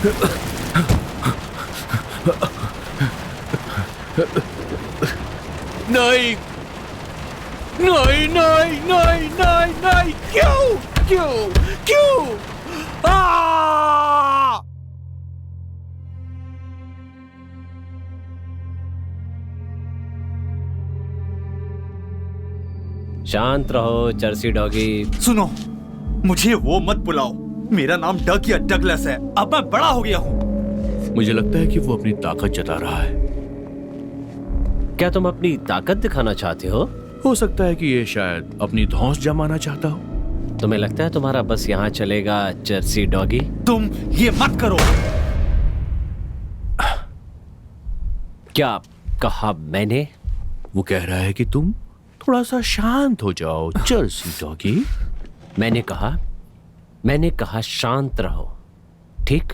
नहीं नहीं नहीं नहीं नहीं नहीं, क्यों क्यों क्यों? शांत रहो जर्सी डॉगी। सुनो, मुझे वो मत बुलाओ। मेरा नाम डग या डगलस है। अब मैं बड़ा हो गया हूँ। मुझे लगता है कि वो अपनी ताकत जता रहा है। क्या तुम अपनी ताकत दिखाना चाहते हो सकता है कि ये शायद अपनी धौंस जमाना चाहता हो। तुम्हें लगता है तुम्हारा बस यहाँ चलेगा जर्सी डॉगी? तुम ये मत करो। क्या कहा मैंने? वो कह रहा है कि तुम थोड़ा सा शांत हो जाओ जर्सी डॉगी। मैंने कहा शांत रहो, ठीक?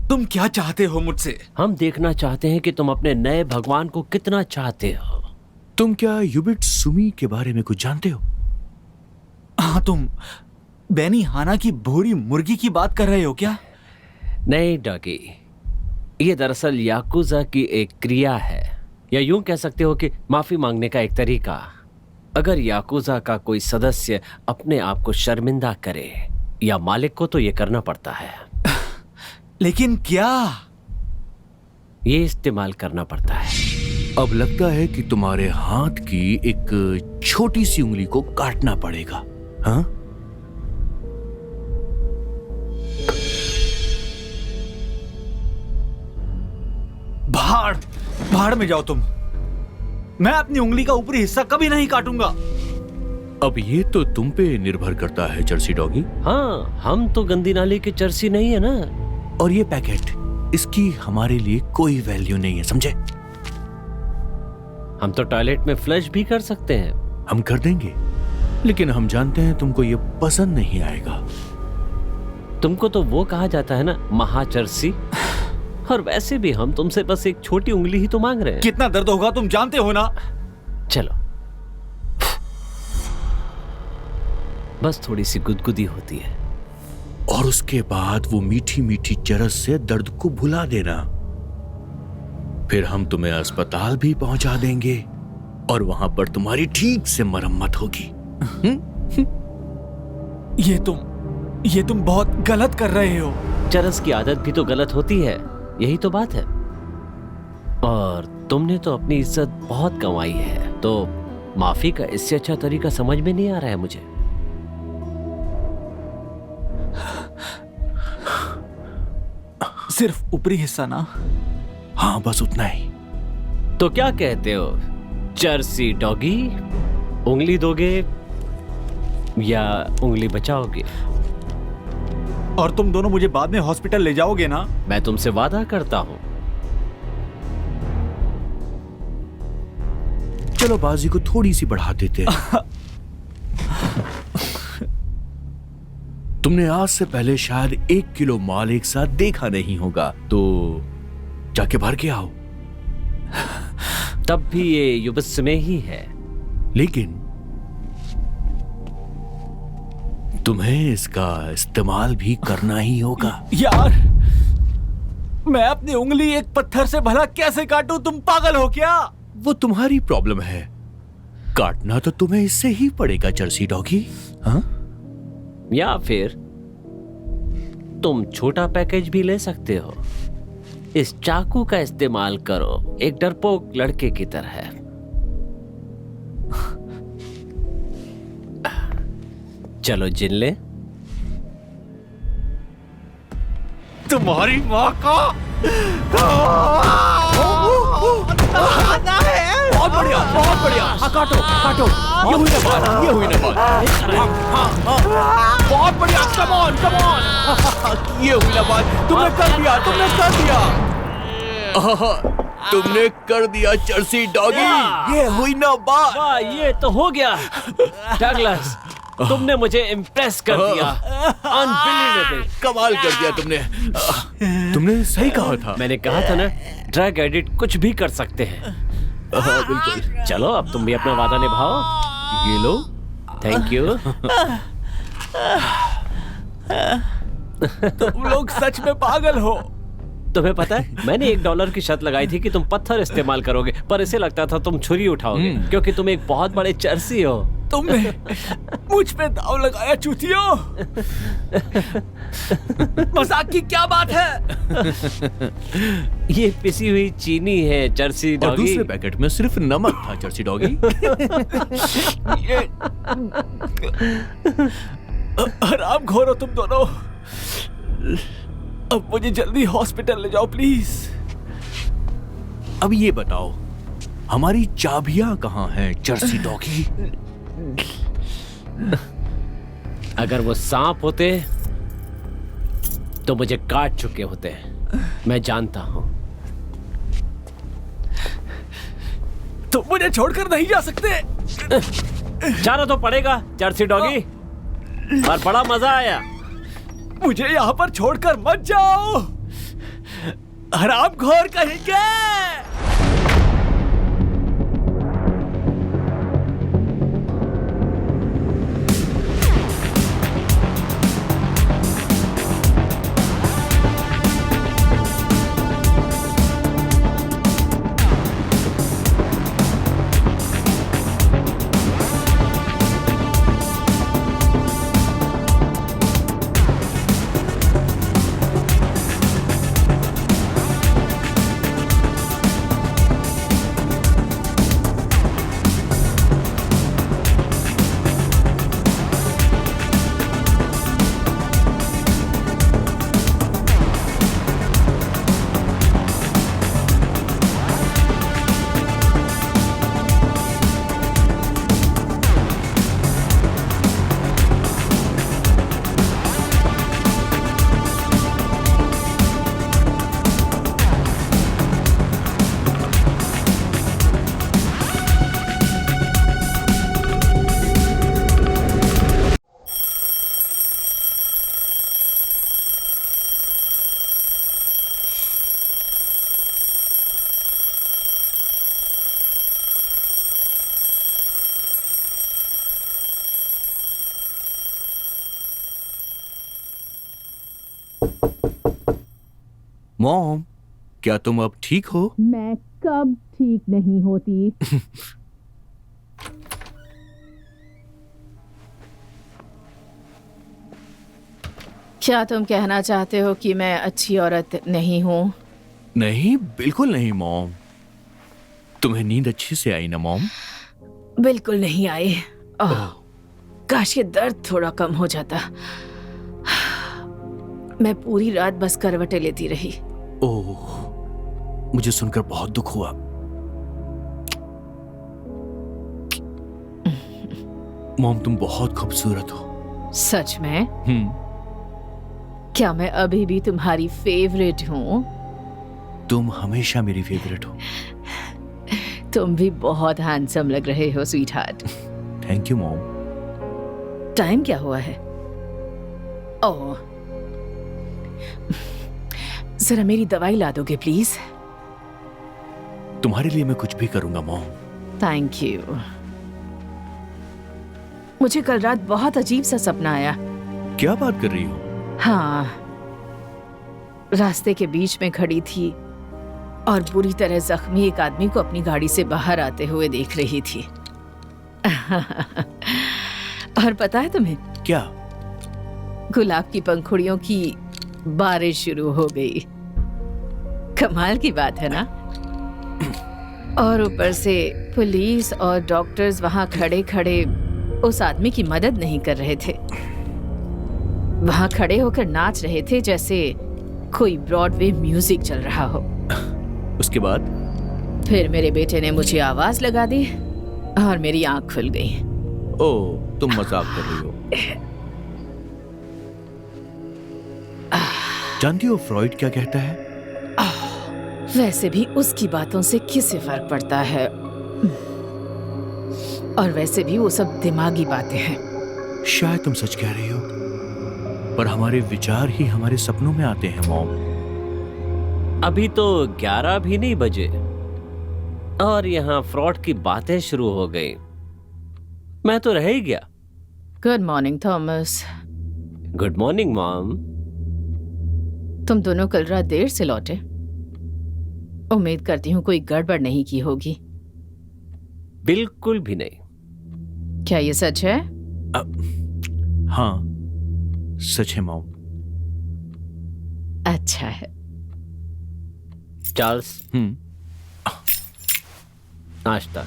तुम क्या चाहते हो मुझसे? हम देखना चाहते हैं कि तुम अपने नए भगवान को कितना चाहते हो। तुम क्या यूबिट सुमी के बारे में कुछ जानते हो? हाँ, तुम बेनी हाना की भूरी मुर्गी की बात कर रहे हो क्या? नहीं डॉगी, ये दरअसल याकुजा की एक क्रिया है, या यूं कह सकते हो कि माफी मांगने का एक तरीका। अगर याकुजा का कोई सदस्य अपने आप को शर्मिंदा करे या मालिक को, तो ये करना पड़ता है। लेकिन क्या? ये इस्तेमाल करना पड़ता है। अब लगता है कि तुम्हारे हाथ की एक छोटी सी उंगली को काटना पड़ेगा। हाँ? भाड़ में जाओ तुम। मैं अपनी उंगली का ऊपरी हिस्सा कभी नहीं काटूंगा। अब ये तो तुम पे निर्भर करता है जर्सी डॉगी। हाँ, हम तो गंदी नाली के जर्सी नहीं है ना। और ये पैकेट, इसकी हमारे लिए कोई वैल्यू नहीं है, समझे? हम तो टॉयलेट में फ्लश भी कर सकते हैं। हम कर देंगे, लेकिन हम जानते हैं तुमको ये पसंद नहीं आएगा। तुमको तो वो कहा जाता है ना, महाजर्सी। और वैसे भी हम तुमसे बस एक छोटी उंगली ही तो मांग रहे हैं। कितना दर्द होगा तुम जानते हो ना। चलो, बस थोड़ी सी गुदगुदी होती है, और उसके बाद वो मीठी मीठी चरस से दर्द को भुला देना। फिर हम तुम्हें अस्पताल भी पहुंचा देंगे और वहां पर तुम्हारी ठीक से मरम्मत होगी। ये तुम बहुत गलत कर रहे हो। चरस की आदत भी तो गलत होती है, यही तो बात है। और तुमने तो अपनी इज्जत बहुत कमाई है, तो माफी का इससे अच्छा तरीका समझ में नहीं आ रहा है मुझे। सिर्फ ऊपरी हिस्सा ना? हाँ, बस उतना ही। तो क्या कहते हो जर्सी डॉगी? उंगली दोगे या उंगली बचाओगे? और तुम दोनों मुझे बाद में हॉस्पिटल ले जाओगे ना? मैं तुमसे वादा करता हूं। चलो बाजी को थोड़ी सी बढ़ा देते हैं। तुमने आज से पहले शायद 1 किलो माल एक साथ देखा नहीं होगा, तो जाके भर के आओ। तब भी ये युबस में ही है। लेकिन तुम्हें इसका इस्तेमाल भी करना ही होगा। यार, मैं अपनी उंगली एक पत्थर से भला कैसे काटूं? तुम पागल हो क्या? वो तुम्हारी प्रॉब्लम है, काटना तो तुम्हें इससे ही पड़ेगा जर्सी डॉगी। हाँ? या फिर तुम छोटा पैकेज भी ले सकते हो। इस चाकू का इस्तेमाल करो, एक डरपोक लड़के की तरह। चलो जिनले। तुम्हारी माँ का बहुत बढ़िया, बहुत बढ़िया। हाँ, काटो काटो। ये हुई ना बात, ये हुई ना बात। बहुत बढ़िया, कम ऑन कम ऑन। ये हुई ना बात। तुमने कर दिया, तुमने कर दिया। तुमने कर दिया जर्सी डॉगी। ये हुई ना बात। वाह, ये तो हो गया। डगलस, तुमने मुझे इम्प्रेस कर दिया। अनबिलीवेबल। कमाल कर दिया तुमने। तुमने सही कहा था। मैंने कहा था ना, ड्रग एडिक्ट कुछ भी कर सकते हैं। बिल्कुल। चलो, अब तुम भी अपना वादा निभाओ। ये लो। Thank you. तुम लोग सच में पागल हो। तुम्हें पता है, मैंने $1 की शर्त लगाई थी कि तुम पत्थर इस्तेमाल करोगे, पर इसे लगता था तुम छुरी उठाओगे, क्योंकि तुम एक बहुत बड़े चर्सी हो। तुमने मुझ पे दाव लगाया चूतियों। मजाक की क्या बात है? ये पिसी हुई चीनी है चर्सी और डॉगी। दूसरे पैकेट में सिर्फ नमक था चर्सी डॉगी। ये हरामखोर हो तुम दोनों। अब मुझे जल्दी हॉस्पिटल ले जाओ प्लीज। अब ये बताओ, हमारी चाबियां कहाँ हैं चर्सी डॉगी? अगर वो सांप होते तो मुझे काट चुके होते, मैं जानता हूं। तुम मुझे छोड़कर नहीं जा सकते। जाना तो पड़ेगा चर्सी डॉगी, और बड़ा मजा आया। मुझे यहाँ पर छोड़कर मत जाओ, हरामखोर कहेंगे। मॉम, क्या तुम अब ठीक हो? मैं कब ठीक नहीं होती। क्या तुम कहना चाहते हो कि मैं अच्छी औरत नहीं हूँ? नहीं, बिल्कुल नहीं मॉम। तुम्हें नींद अच्छे से आई ना मॉम? बिल्कुल नहीं आई। काश ये दर्द थोड़ा कम हो जाता। मैं पूरी रात बस करवटें लेती रही। ओह, मुझे सुनकर बहुत दुख हुआ। मॉम, तुम बहुत खूबसूरत हो। सच में? क्या मैं अभी भी तुम्हारी फेवरेट हूँ? तुम हमेशा मेरी फेवरेट हो। तुम भी बहुत हैंडसम लग रहे हो sweetheart. Thank you mom. Time क्या हुआ है? ओह, जरा मेरी दवाई ला दोगे प्लीज? तुम्हारे लिए मैं कुछ भी करूंगा मॉम। Thank you. मुझे कल रात बहुत अजीब सा सपना आया। क्या बात कर रही हो? हाँ, रास्ते के बीच में खड़ी थी और बुरी तरह जख्मी एक आदमी को अपनी गाड़ी से बाहर आते हुए देख रही थी। और पता है तुम्हें, क्या? गुलाब की पंखुड़ियों की बारिश शुरू हो गई। कमाल की बात है ना? और ऊपर से पुलिस और डॉक्टर्स वहां खड़े खड़े उस आदमी की मदद नहीं कर रहे थे। वहां खड़े होकर नाच रहे थे जैसे कोई ब्रॉडवे म्यूजिक चल रहा हो। उसके बाद? फिर मेरे बेटे ने मुझे आवाज लगा दी और मेरी आंख खुल गई। ओह, तुम मजाक कर रही हो। जानती हो फ्रॉइड क्या कहता है? वैसे भी उसकी बातों से किसे फर्क पड़ता है? और वैसे भी वो सब दिमागी बातें हैं। शायद तुम सच कह रही हो, पर हमारे विचार ही हमारे सपनों में आते हैं मॉम। अभी तो 11 भी नहीं बजे और यहाँ फ्रॉड की बातें शुरू हो गई। मैं तो रह ही गया। Good morning Thomas. Good morning mom. तुम दोनों कल रात देर से लौटे। उम्मीद करती हूँ कोई गड़बड़ नहीं की होगी। बिल्कुल भी नहीं। क्या ये सच है? हाँ, सच है मॉम। अच्छा है। चार्ल्स, नाश्ता।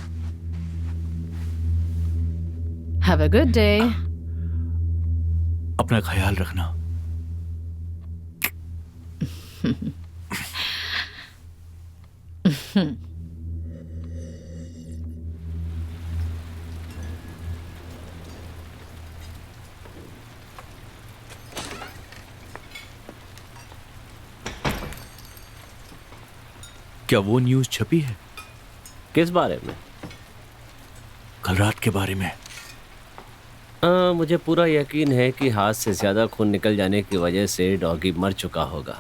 Have a good day. अपना ख्याल रखना। क्या वो न्यूज़ छपी है? किस बारे में? कल रात के बारे में। मुझे पूरा यकीन है कि हाथ से ज्यादा खून निकल जाने की वजह से डॉगी मर चुका होगा।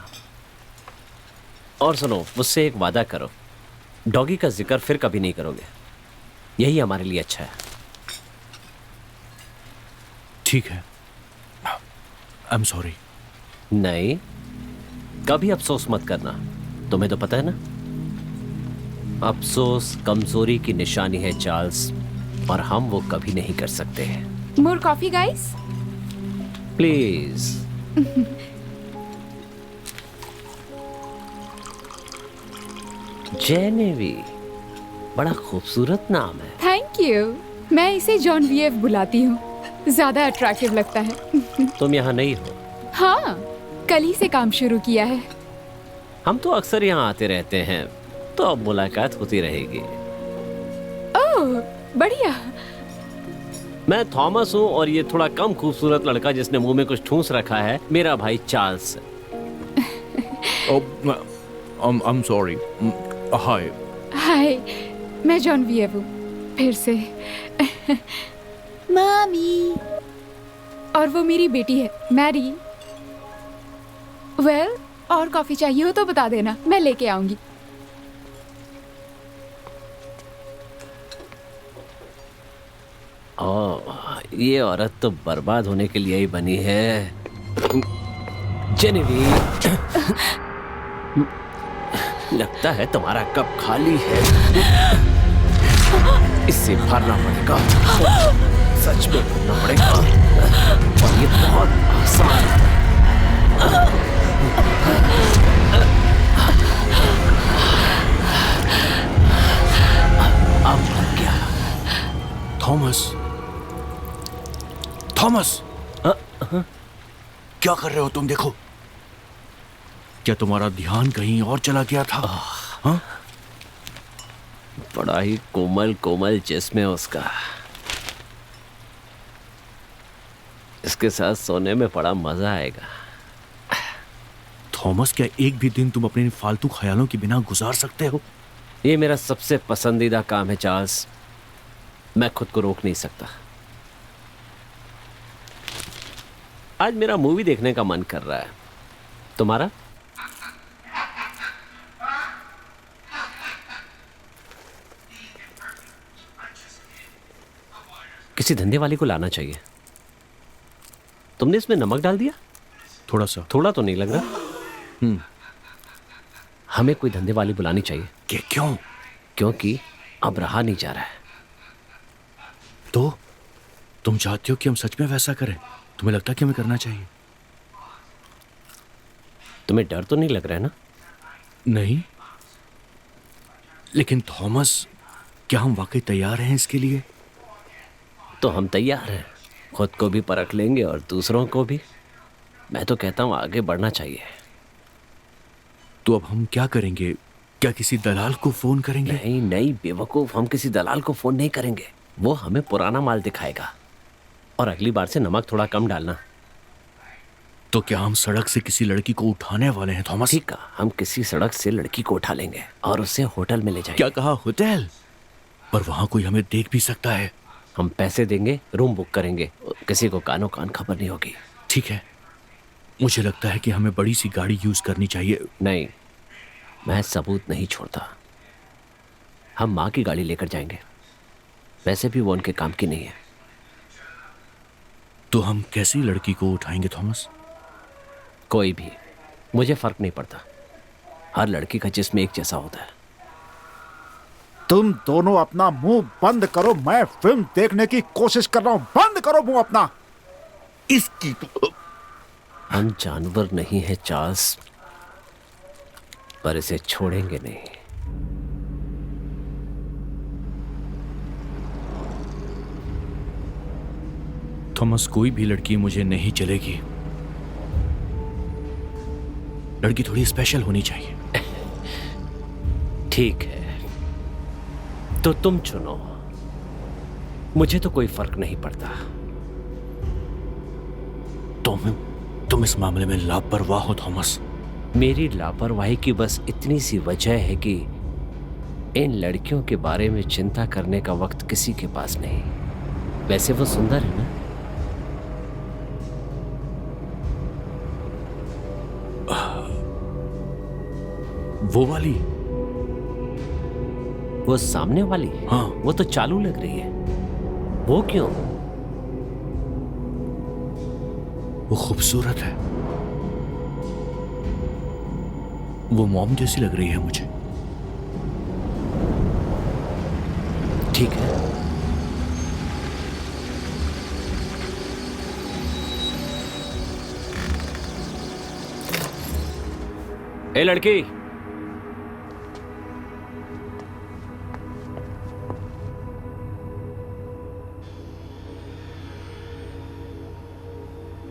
और सुनो, मुझसे एक वादा करो, डॉगी का जिक्र फिर कभी नहीं करोगे। यही हमारे लिए अच्छा है। ठीक है, आई एम सॉरी। नहीं, कभी अफसोस मत करना। तुम्हें तो पता है ना, अफसोस कमजोरी की निशानी है चार्ल्स, और हम वो कभी नहीं कर सकते। मोर कॉफी गाइस? प्लीज। जेनेवी, बड़ा खूबसूरत नाम है। Thank you. मैं इसे जॉन वीएफ बुलाती हूँ, ज्यादा अट्रैक्टिव लगता है। तुम यहाँ नहीं हो? हाँ, कल ही से काम शुरू किया है। हम तो अक्सर यहाँ आते रहते हैं, तो अब मुलाकात होती रहेगी। ओह, बढ़िया। मैं थॉमस हूँ, और ये थोड़ा कम खूबसूरत लड़का जिसने मुंह में कुछ ठूंस रखा है, मेरा भाई Charles. I am sorry. Hi. Hi, मैं जॉन वीएफ हूँ फिर से। मामी। और वो मेरी बेटी है मैरी। वेल, और कॉफी चाहिए हो तो बता देना, मैं लेके आऊंगी। ओह, ये औरत तो बर्बाद होने के लिए ही बनी है। जेनेवी, लगता है तुम्हारा कप खाली है। इससे भरना पड़ेगा, सच में भरना पड़ेगा, और ये बहुत आसान है। अब भर गया। थॉमस, थॉमस, क्या कर रहे हो तुम? देखो, क्या तुम्हारा ध्यान कहीं और चला गया था? हाँ? बड़ा ही कोमल कोमल जिस्म है उसका। इसके साथ सोने में बड़ा मजा आएगा। थॉमस, क्या एक भी दिन तुम अपने इन फालतू ख्यालों के बिना गुजार सकते हो? ये मेरा सबसे पसंदीदा काम है चार्ल्स, मैं खुद को रोक नहीं सकता। आज मेरा मूवी देखने का मन कर रहा है, तुम्हारा? किसी धंधे वाले को लाना चाहिए। तुमने इसमें नमक डाल दिया? थोड़ा सा। थोड़ा तो नहीं लग रहा। हमें कोई धंधे वाली बुलानी चाहिए। क्यों? क्योंकि अब रहा नहीं जा रहा है। तो तुम चाहते हो कि हम सच में वैसा करें? तुम्हें लगता है कि हमें करना चाहिए? तुम्हें डर तो नहीं लग रहा है ना? नहीं, लेकिन थॉमस, क्या हम वाकई तैयार हैं इसके लिए? तो हम तैयार हैं, खुद को भी परख लेंगे और दूसरों को भी। मैं तो कहता हूं आगे बढ़ना चाहिए। तो अब हम क्या करेंगे? क्या किसी दलाल को फोन करेंगे? नहीं नहीं बेवकूफ, हम किसी दलाल को फोन नहीं करेंगे। वो हमें पुराना माल दिखाएगा, और अगली बार से नमक थोड़ा कम डालना। तो क्या हम सड़क से किसी लड़की को उठाने वाले हैं थॉमस? ठीक है, हम किसी सड़क से लड़की को उठा लेंगे और उसे होटल में ले जाएंगे। क्या कहा? होटल? पर वहां कोई हमें देख भी सकता है। हम पैसे देंगे, रूम बुक करेंगे, किसी को कानो कान खबर नहीं होगी। ठीक है, मुझे लगता है कि हमें बड़ी सी गाड़ी यूज करनी चाहिए। नहीं, मैं सबूत नहीं छोड़ता। हम माँ की गाड़ी लेकर जाएंगे, वैसे भी वो उनके काम की नहीं है। तो हम कैसी लड़की को उठाएंगे थॉमस? कोई भी, मुझे फर्क नहीं पड़ता, हर लड़की का जिस्म एक जैसा होता है। तुम दोनों अपना मुंह बंद करो, मैं फिल्म देखने की कोशिश कर रहा हूं। बंद करो मुंह अपना। इसकी तो हम जानवर नहीं है चार्ल्स, पर इसे छोड़ेंगे नहीं। थॉमस, कोई भी लड़की मुझे नहीं चलेगी। लड़की थोड़ी स्पेशल होनी चाहिए। ठीक है, तो तुम चुनो, मुझे तो कोई फर्क नहीं पड़ता। तुम इस मामले में लापरवाह हो थॉमस। मेरी लापरवाही की बस इतनी सी वजह है कि इन लड़कियों के बारे में चिंता करने का वक्त किसी के पास नहीं। वैसे वो सुंदर है ना? वो वाली? वो सामने वाली? हाँ। वो तो चालू लग रही है। वो क्यों? वो खूबसूरत है। वो मॉम जैसी लग रही है मुझे। ठीक है, ए लड़की,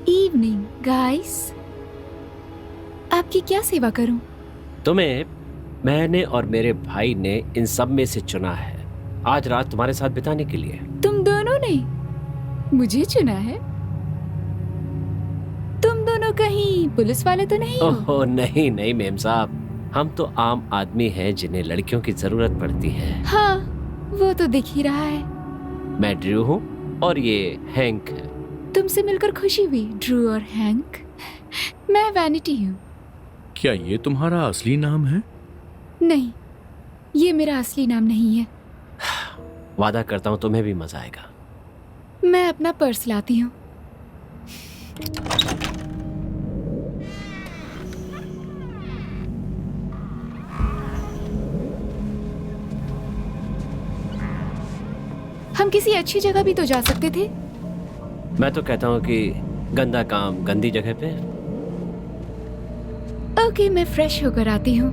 इवनिंग गाइस, आपकी क्या सेवा करूं? तुम्हें मैंने और मेरे भाई ने इन सब में से चुना है आज रात तुम्हारे साथ बिताने के लिए। तुम दोनों ने मुझे चुना है? तुम दोनों कहीं पुलिस वाले तो नहीं हो? ओहो नहीं नहीं मेम साहब, हम तो आम आदमी हैं जिन्हें लड़कियों की जरूरत पड़ती है। हाँ, वो तो दिख ही रहा है। मैं ड्रू हूँ और ये हैंक है। तुमसे मिलकर खुशी हुई ड्रू और हैंक। मैं वैनिटी हूँ। क्या ये तुम्हारा असली नाम है? नहीं, ये मेरा असली नाम नहीं है। वादा करता हूँ तुम्हें भी मजा आएगा। मैं अपना पर्स लाती हूँ। हम किसी अच्छी जगह भी तो जा सकते थे। मैं तो कहता हूँ कि गंदा काम गंदी जगह पे। ओके, मैं फ्रेश होकर आती हूँ।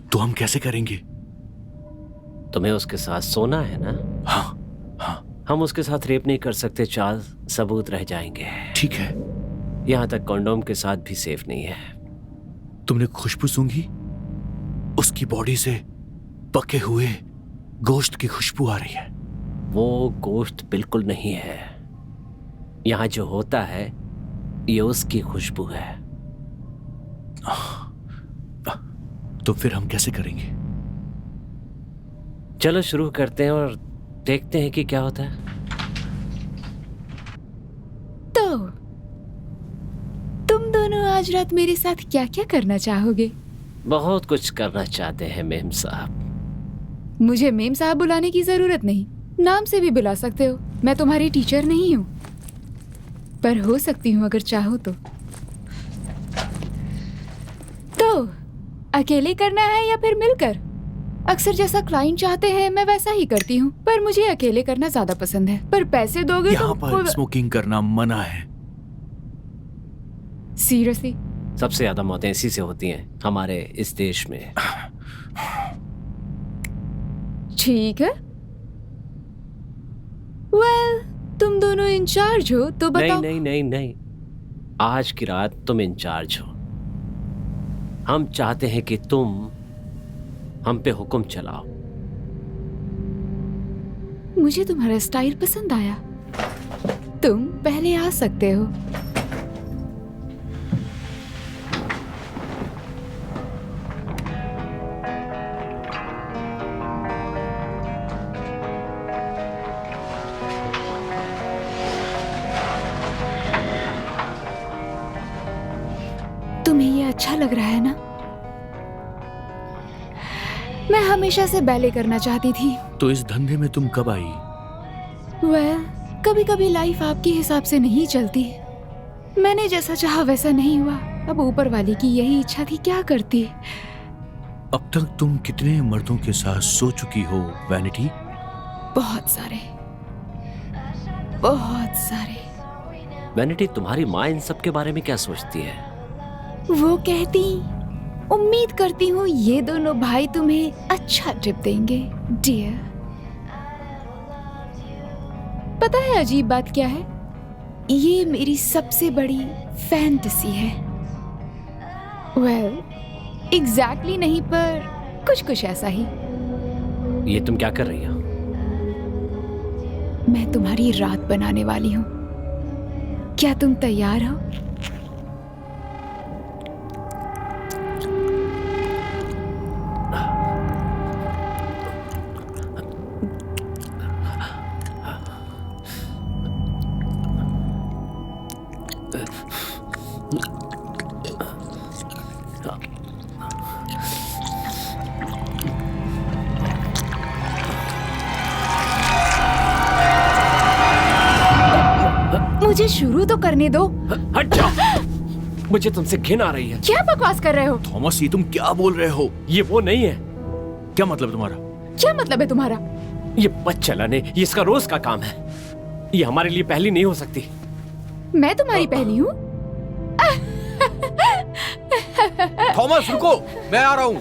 तो हम कैसे करेंगे? तुम्हें उसके साथ सोना है ना? हाँ हाँ हम उसके साथ रेप नहीं कर सकते चार्ल्स, सबूत रह जाएंगे। ठीक है। यहाँ तक कॉन्डोम के साथ भी सेफ नहीं है। तुमने खुशबू सूंघी? उसकी बॉडी से पके हुए गोश्त की खुशबू आ रही है। वो गोश्त बिल्कुल नहीं है। यहाँ जो होता है ये उसकी खुशबू है। तो फिर हम कैसे करेंगे? चलो शुरू करते हैं और देखते हैं कि क्या होता है। तो तुम दोनों आज रात मेरे साथ क्या क्या करना चाहोगे? बहुत कुछ करना चाहते हैं मेम साहब। मुझे मेम साहब बुलाने की जरूरत नहीं, नाम से भी बुला सकते हो। मैं तुम्हारी टीचर नहीं हूँ, पर हो सकती हूँ अगर चाहो तो। अकेले करना है या फिर मिलकर? अक्सर जैसा क्लाइंट चाहते हैं मैं वैसा ही करती हूँ, पर मुझे अकेले करना ज्यादा पसंद है। पर पैसे दोगे यहाँ तो पर स्मोकिंग करना मना है। सीरियसली? सबसे ज्यादा मौतें इसी से होती हैं हमारे इस देश में। ठीक है, वेल, तुम दोनों इंचार्ज हो तो बताओ। नहीं नहीं नहीं नहीं, आज की रात तुम इंचार्ज हो। हम चाहते हैं कि तुम हम पे हुक्म चलाओ। मुझे तुम्हारा स्टाइल पसंद आया। तुम पहले आ सकते हो। तुम्हें ये अच्छा लग रहा है ना? मैं हमेशा से बैले करना चाहती थी। तो इस धंधे में तुम कब आई? वेल, कभी कभी लाइफ आपके हिसाब से नहीं चलती। मैंने जैसा चाहा वैसा नहीं हुआ। अब ऊपर वाले की यही इच्छा थी, क्या करती। अब तक तुम कितने मर्दों के साथ सो चुकी हो वैनिटी? बहुत सारे, बहुत सारे। वैनिटी, तुम्हारी माँ इन सब के बारे में क्या सोचती है? वो कहती, उम्मीद करती हूँ ये दोनों भाई तुम्हें अच्छा टिप देंगे डियर। पता है अजीब बात क्या है? ये मेरी सबसे बड़ी फैंटेसी है। वेल, एग्जैक्टली नहीं, पर कुछ कुछ ऐसा ही। ये तुम क्या कर रही हो? मैं तुम्हारी रात बनाने वाली हूँ। क्या तुम तैयार हो? मुझे शुरू तो करने दो। हट जाओ, मुझे तुमसे घिन आ रही है। क्या बकवास कर रहे हो? थॉमस, ये तुम क्या बोल रहे हो? ये वो नहीं है। क्या मतलब तुम्हारा? क्या मतलब है तुम्हारा? ये बच चलाने, ये इसका रोज का काम है। ये हमारे लिए पहली नहीं हो सकती। मैं तुम्हारी पहली हूँ? थॉमस रुको, मैं आ रहा हूँ।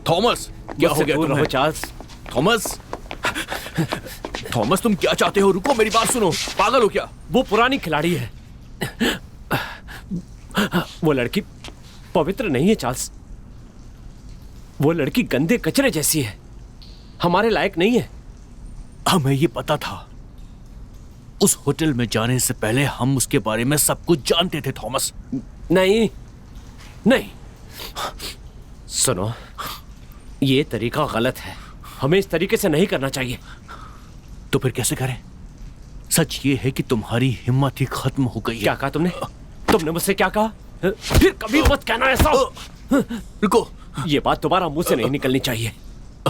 थॉमस, क्या हो गया तुम्हें? चार्ल्स। थॉमस, थॉमस तुम क्या चाहते हो? रुको, मेरी बात सुनो। पागल हो क्या? वो पुरानी खिलाड़ी है। वो लड़की पवित्र नहीं है चार्ल्स। वो लड़की गंदे कचरे जैसी है, हमारे लायक नहीं है। हमें ये पता था। उस होटल में जाने से पहले हम उसके बारे में सब कुछ जानते थे थॉमस। नहीं नहीं, सुनो, ये तरीका गलत है। हमें इस तरीके से नहीं करना चाहिए। तो फिर कैसे करें? सच ये है कि तुम्हारी हिम्मत ही खत्म हो गई है। क्या कहा तुमने? तुमने मुझसे क्या कहा? फिर कभी मत कहना ऐसा। रुको, ये बात तुम्हारा मुंह से नहीं निकलनी चाहिए।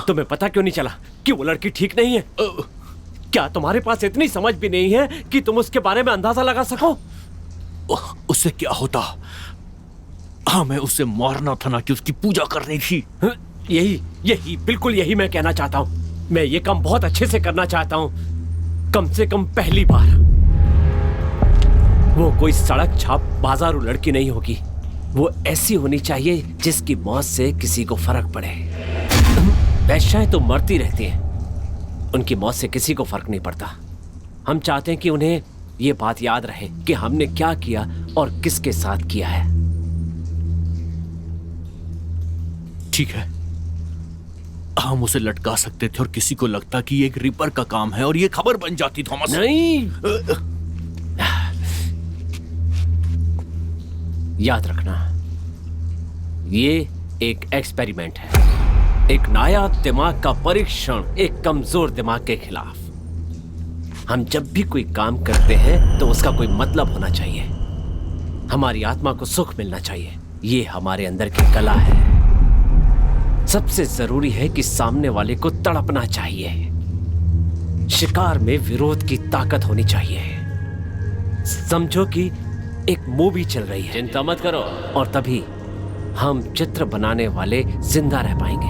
तुम्हें पता क्यों नहीं चला कि वो लड़की ठीक नहीं है? क्या तुम्हारे पास इतनी समझ भी नहीं है कि तुम उसके बारे में अंदाजा लगा सको? उससे क्या होता? हमें उसे मारना था ना कि उसकी पूजा करनी थी। यही बिल्कुल यही मैं कहना चाहता हूँ। मैं ये काम बहुत अच्छे से करना चाहता हूँ, कम से कम पहली बार। वो कोई सड़क छाप बाजारू लड़की नहीं होगी। वो ऐसी होनी चाहिए जिसकी मौत से किसी को फर्क पड़े। वैश्याएं तो मरती रहती हैं, उनकी मौत से किसी को फर्क नहीं पड़ता। हम चाहते हैं कि उन्हें ये बात याद रहे कि हमने क्या किया और किसके साथ किया है। ठीक है, हम उसे लटका सकते थे और किसी को लगता कि ये एक रिपर का काम है और ये खबर बन जाती थॉमस। नहीं, याद रखना, ये एक एक्सपेरिमेंट है, एक नायाब दिमाग का परीक्षण एक कमजोर दिमाग के खिलाफ। हम जब भी कोई काम करते हैं तो उसका कोई मतलब होना चाहिए। हमारी आत्मा को सुख मिलना चाहिए। ये हमारे अंदर की कला है। सबसे जरूरी है कि सामने वाले को तड़पना चाहिए। शिकार में विरोध की ताकत होनी चाहिए। समझो कि एक मूवी चल रही है, चिंता मत करो, और तभी हम चित्र बनाने वाले जिंदा रह पाएंगे।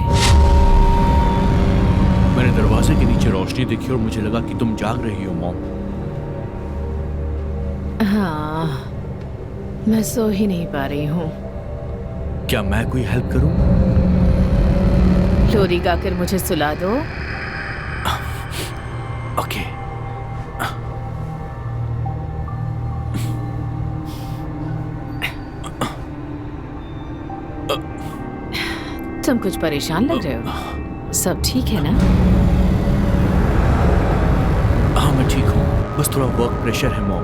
मैंने दरवाजे के नीचे रोशनी देखी और मुझे लगा कि तुम जाग रही हो मॉम। हाँ, मैं सो ही नहीं पा रही हूँ। क्या मैं कोई हेल्प करूं? लोरी गाकर मुझे सुला दो। ओके। तुम कुछ परेशान लग रहे हो। सब ठीक है ना? हाँ, मैं ठीक हूँ, बस थोड़ा वर्क प्रेशर है मॉम।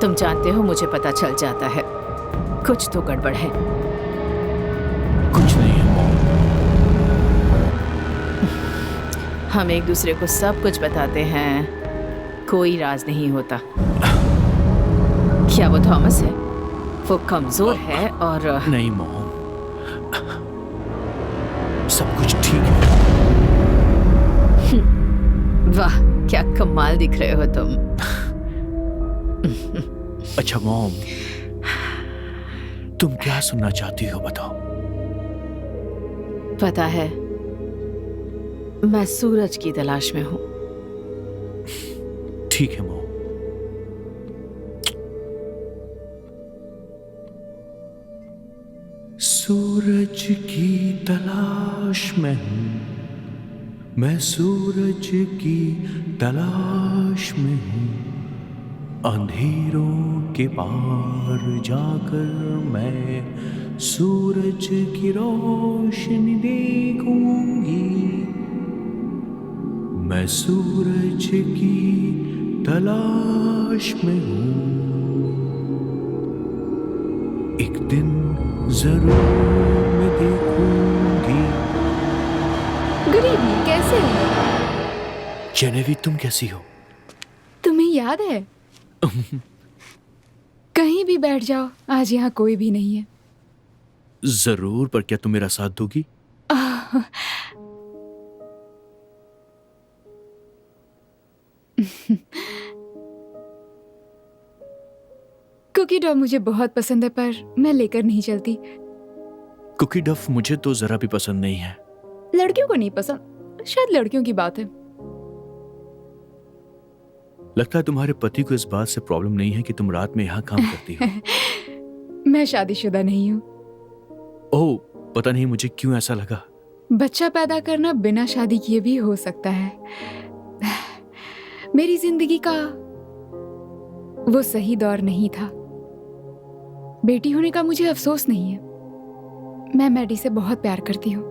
तुम जानते हो, मुझे पता चल जाता है कुछ तो गड़बड़ है। कुछ नहीं है मॉम। हम एक दूसरे को सब कुछ बताते हैं, कोई राज नहीं होता। क्या वो थॉमस है? वो कमजोर है और नहीं मॉम, सब कुछ ठीक है। वाह, क्या कमाल दिख रहे हो तुम। अच्छा मॉम, तुम क्या सुनना चाहती हो बताओ। पता है, मैं सूरज की तलाश में हूँ। ठीक है मॉम। सूरज की तलाश में हूँ मैं, सूरज की तलाश में हूँ। अंधेरों के पार जाकर मैं सूरज की रोशनी देखूंगी। मैं सूरज की तलाश में हूँ, एक दिन जरूर मैं देखूंगी। गुड इवनिंग, कैसे हो? जेनेवी, तुम कैसी हो? तुम्हें याद है? कहीं भी बैठ जाओ, आज यहाँ कोई भी नहीं है। जरूर, पर क्या तुम मेरा साथ दोगी? कुकी डॉ मुझे बहुत पसंद है, पर मैं लेकर नहीं चलती। कुकी डफ मुझे तो जरा भी पसंद नहीं है। लड़कियों को नहीं पसंद, शायद लड़कियों की बात है। लगता है तुम्हारे पति को इस बात से प्रॉब्लम नहीं है कि तुम रात में यहाँ काम करती हो। मैं शादीशुदा नहीं हूँ। ओह, पता नहीं मुझे क्यों ऐसा लगा। बच्चा पैदा करना बिना शादी किए भी हो सकता है। मेरी जिंदगी का वो सही दौर नहीं था। बेटी होने का मुझे अफसोस नहीं है। मैं मैडी से बहुत प्यार करती हूँ।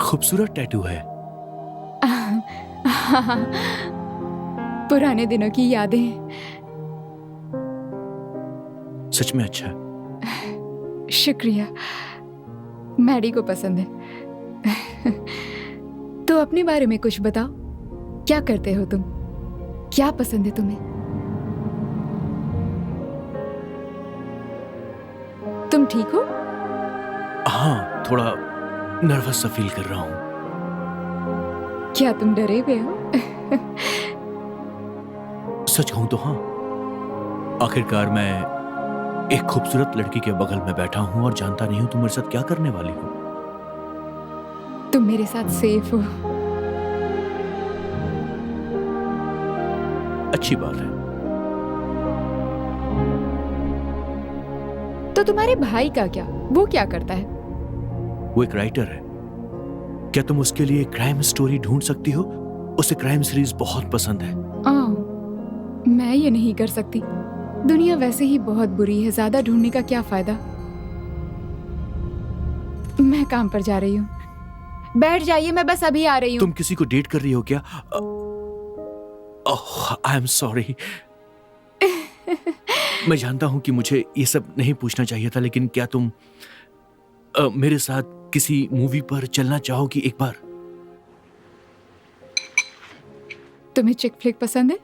खूबसूरत टैटू है। पुराने दिनों की यादें। सच में अच्छा है। शुक्रिया, मैडी को पसंद है। तो अपने बारे में कुछ बताओ, क्या करते हो तुम? क्या पसंद है तुम्हें? तुम ठीक हो? हाँ, थोड़ा नर्वस सा फील कर रहा हूँ। क्या तुम डरे हुए हो? सच कहूं तो हाँ, आखिरकार मैं एक खूबसूरत लड़की के बगल में बैठा हूं और जानता नहीं हूं तुम मेरे साथ क्या करने वाली हो। तुम मेरे साथ सेफ हो। अच्छी बात है। तो तुम्हारे भाई का क्या? वो क्या करता है? वो एक राइटर है। क्या तुम उसके लिए क्राइम स्टोरी ढूंढ सकती हो? उसे क्राइम सीरीज बहुत पसंद है। मैं ये नहीं कर सकती। दुनिया वैसे ही बहुत बुरी है, ज्यादा ढूंढने का क्या फायदा। मैं काम पर जा रही हूँ। बैठ जाइए, मैं बस अभी आ रही हूँ। तुम किसी को डेट कर रही हो क्या? आई एम सॉरी। मैं जानता हूं कि मुझे ये सब नहीं पूछना चाहिए था, लेकिन क्या तुम मेरे साथ किसी मूवी पर चलना चाहोगी एक बार? तुम्हें चिक फ्लिक पसंद है?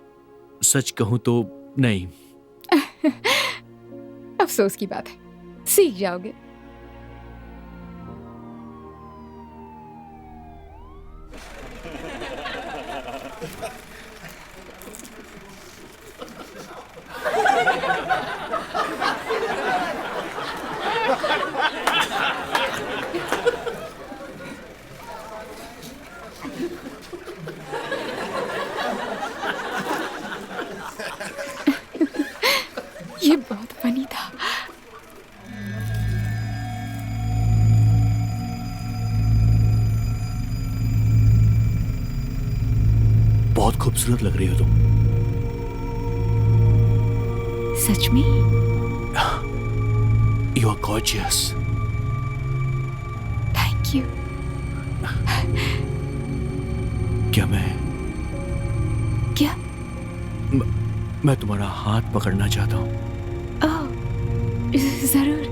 सच कहूं तो नहीं। अफसोस की बात है, सीख जाओगे। ये बहुत फनी था। बहुत खूबसूरत लग रही हो तुम। सच में? You are gorgeous. Thank you. क्या क्या? मैं तुम्हारा हाथ पकड़ना चाहता हूँ। ओह, जरूर।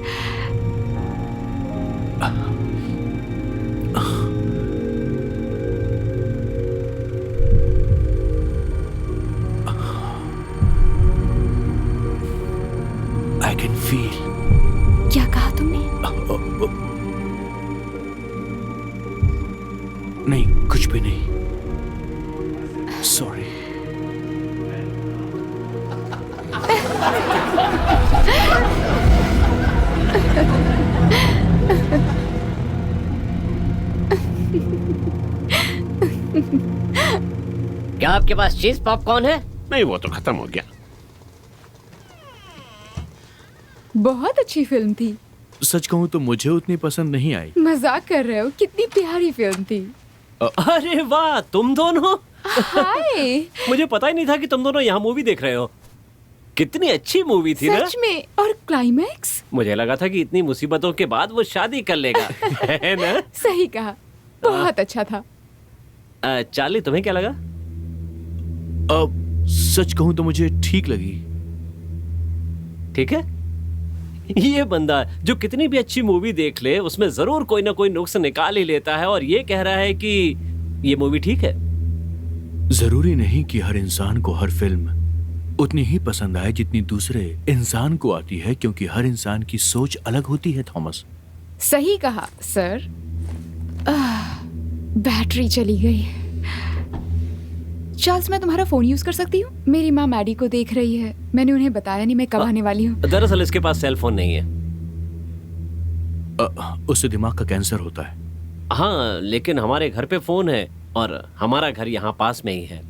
I can feel. क्या कहा तुमने? नहीं, नहीं, सॉरी। क्या आपके पास चीज पॉपकॉर्न है? नहीं, वो तो खत्म हो गया। बहुत अच्छी फिल्म थी। सच कहूं तो मुझे उतनी पसंद नहीं आई। मजाक कर रहे हो? कितनी प्यारी फिल्म थी। अरे वाह, तुम दोनों। हाय। मुझे पता ही नहीं था कि तुम दोनों यहाँ मूवी देख रहे हो। कितनी अच्छी मूवी थी ना? सच में। और क्लाइमैक्स? मुझे लगा था कि इतनी मुसीबतों के बाद वो शादी कर लेगा। है ना? सही कहा, बहुत अच्छा था। चार्ली, तुम्हें क्या लगा? अब सच कहूं तो मुझे ठीक लगी। ठीक है। ये बंदा जो कितनी भी अच्छी मूवी देख ले, उसमें जरूर कोई ना कोई नुक्स निकाल ही लेता है और ये कह रहा है कि ये मूवी ठीक है। जरूरी नहीं कि हर इंसान को हर फिल्म उतनी ही पसंद आए जितनी दूसरे इंसान को आती है, क्योंकि हर इंसान की सोच अलग होती है। थॉमस, सही कहा सर। बैटरी चली गई। चार्ल्स, मैं तुम्हारा फोन यूज कर सकती हूँ? मेरी माँ मैडी को देख रही है। मैंने उन्हें बताया नहीं मैं कब आने वाली हूँ। दरअसल इसके पास सेल फोन नहीं है। उससे दिमाग का कैंसर होता है। हाँ, लेकिन हमारे घर पे फोन है और हमारा घर यहाँ पास में ही है।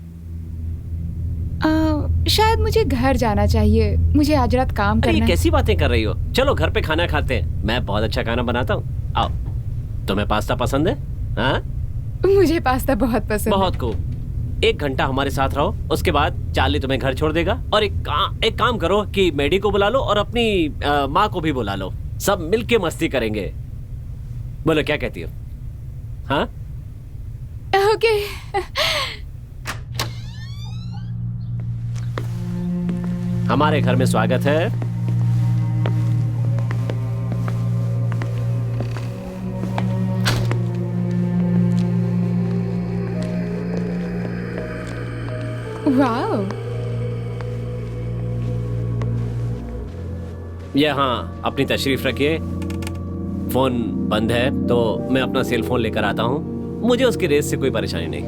शायद मुझे घर जाना चाहिए। मुझे आज रात काम अरे करना ये है। कैसी बातें कर रही हो? चलो घर पे खाना खाते हैं। मैं बहुत अच्छा खाना बनाता हूँ। आओ। तुम्हें पास्ता पसंद है? हाँ, मुझे पास्ता बहुत पसंद बहुत खूब। 1 घंटा हमारे साथ रहो, उसके बाद चार्ली तुम्हें घर छोड़ देगा। और एक काम करो कि मैडी को बुला लो और अपनी माँ को भी बुला लो। सब मिलके मस्ती करेंगे। बोलो, क्या कहती हो? हाँ, है। ओके। हमारे घर में स्वागत है। वाओ। यहाँ अपनी तशरीफ रखिए। फोन बंद है तो मैं अपना सेल फोन लेकर आता हूँ। मुझे उसकी रेस से कोई परेशानी नहीं।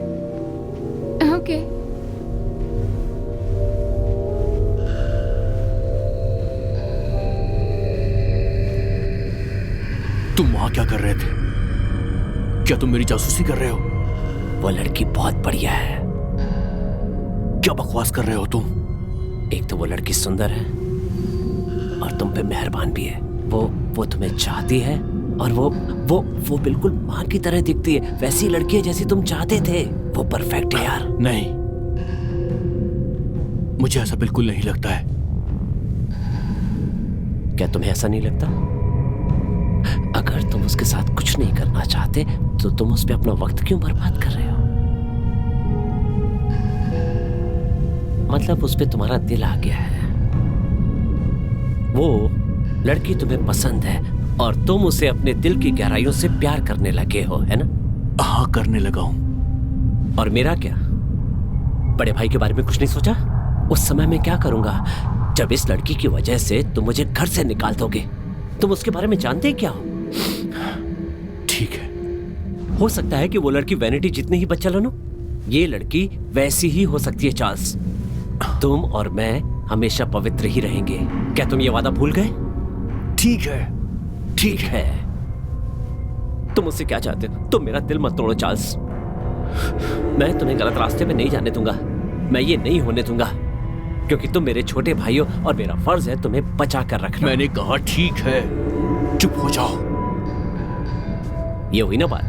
ओके। तुम वहां क्या कर रहे थे? क्या तुम मेरी जासूसी कर रहे हो? वो लड़की बहुत बढ़िया है। क्या बकवास कर रहे हो तुम? एक तो वो लड़की सुंदर है और तुम पे मेहरबान भी है। वो तुम्हें चाहती है और वो बिल्कुल माँ की तरह दिखती है। वैसी लड़की है जैसी तुम चाहते थे। वो परफेक्ट है यार। नहीं, मुझे ऐसा बिल्कुल नहीं लगता है। क्या तुम्हें ऐसा नहीं लगता? अगर तुम उसके साथ कुछ नहीं करना चाहते तो तुम उस पे अपना वक्त क्यों बर्बाद कर रहे हो? मतलब उस पे तुम्हारा दिल आ गया है। वो लड़की तुम्हें पसंद है और तुम उसे अपने दिल की गहराइयों से प्यार करने लगे हो, है ना? हाँ, करने लगा हूं। और मेरा क्या? बड़े भाई के बारे में कुछ नहीं सोचा? उस समय मैं क्या करूंगा जब इस लड़की की वजह से तुम मुझे घर से निकाल दोगे? तुम उसके बारे में जानते क्या हो? ठीक है। हो सकता है कि वो लड़की वैनिटी जितनी ही बच्चालन हो, ये लड़की वैसी ही हो सकती है। चार्ल्स, तुम और मैं हमेशा पवित्र ही रहेंगे। क्या तुम ये वादा भूल गए? ठीक है, ठीक है। तुम मुझसे क्या चाहते हो? तुम मेरा दिल मत तोड़ो चार्ल्स। मैं तुम्हें गलत रास्ते पे नहीं जाने दूंगा। मैं ये नहीं होने दूंगा, क्योंकि तुम मेरे छोटे भाई हो और मेरा फर्ज है तुम्हें बचा कर रखना। मैंने कहा ठीक है, चुप हो जाओ। ये हुई ना बात?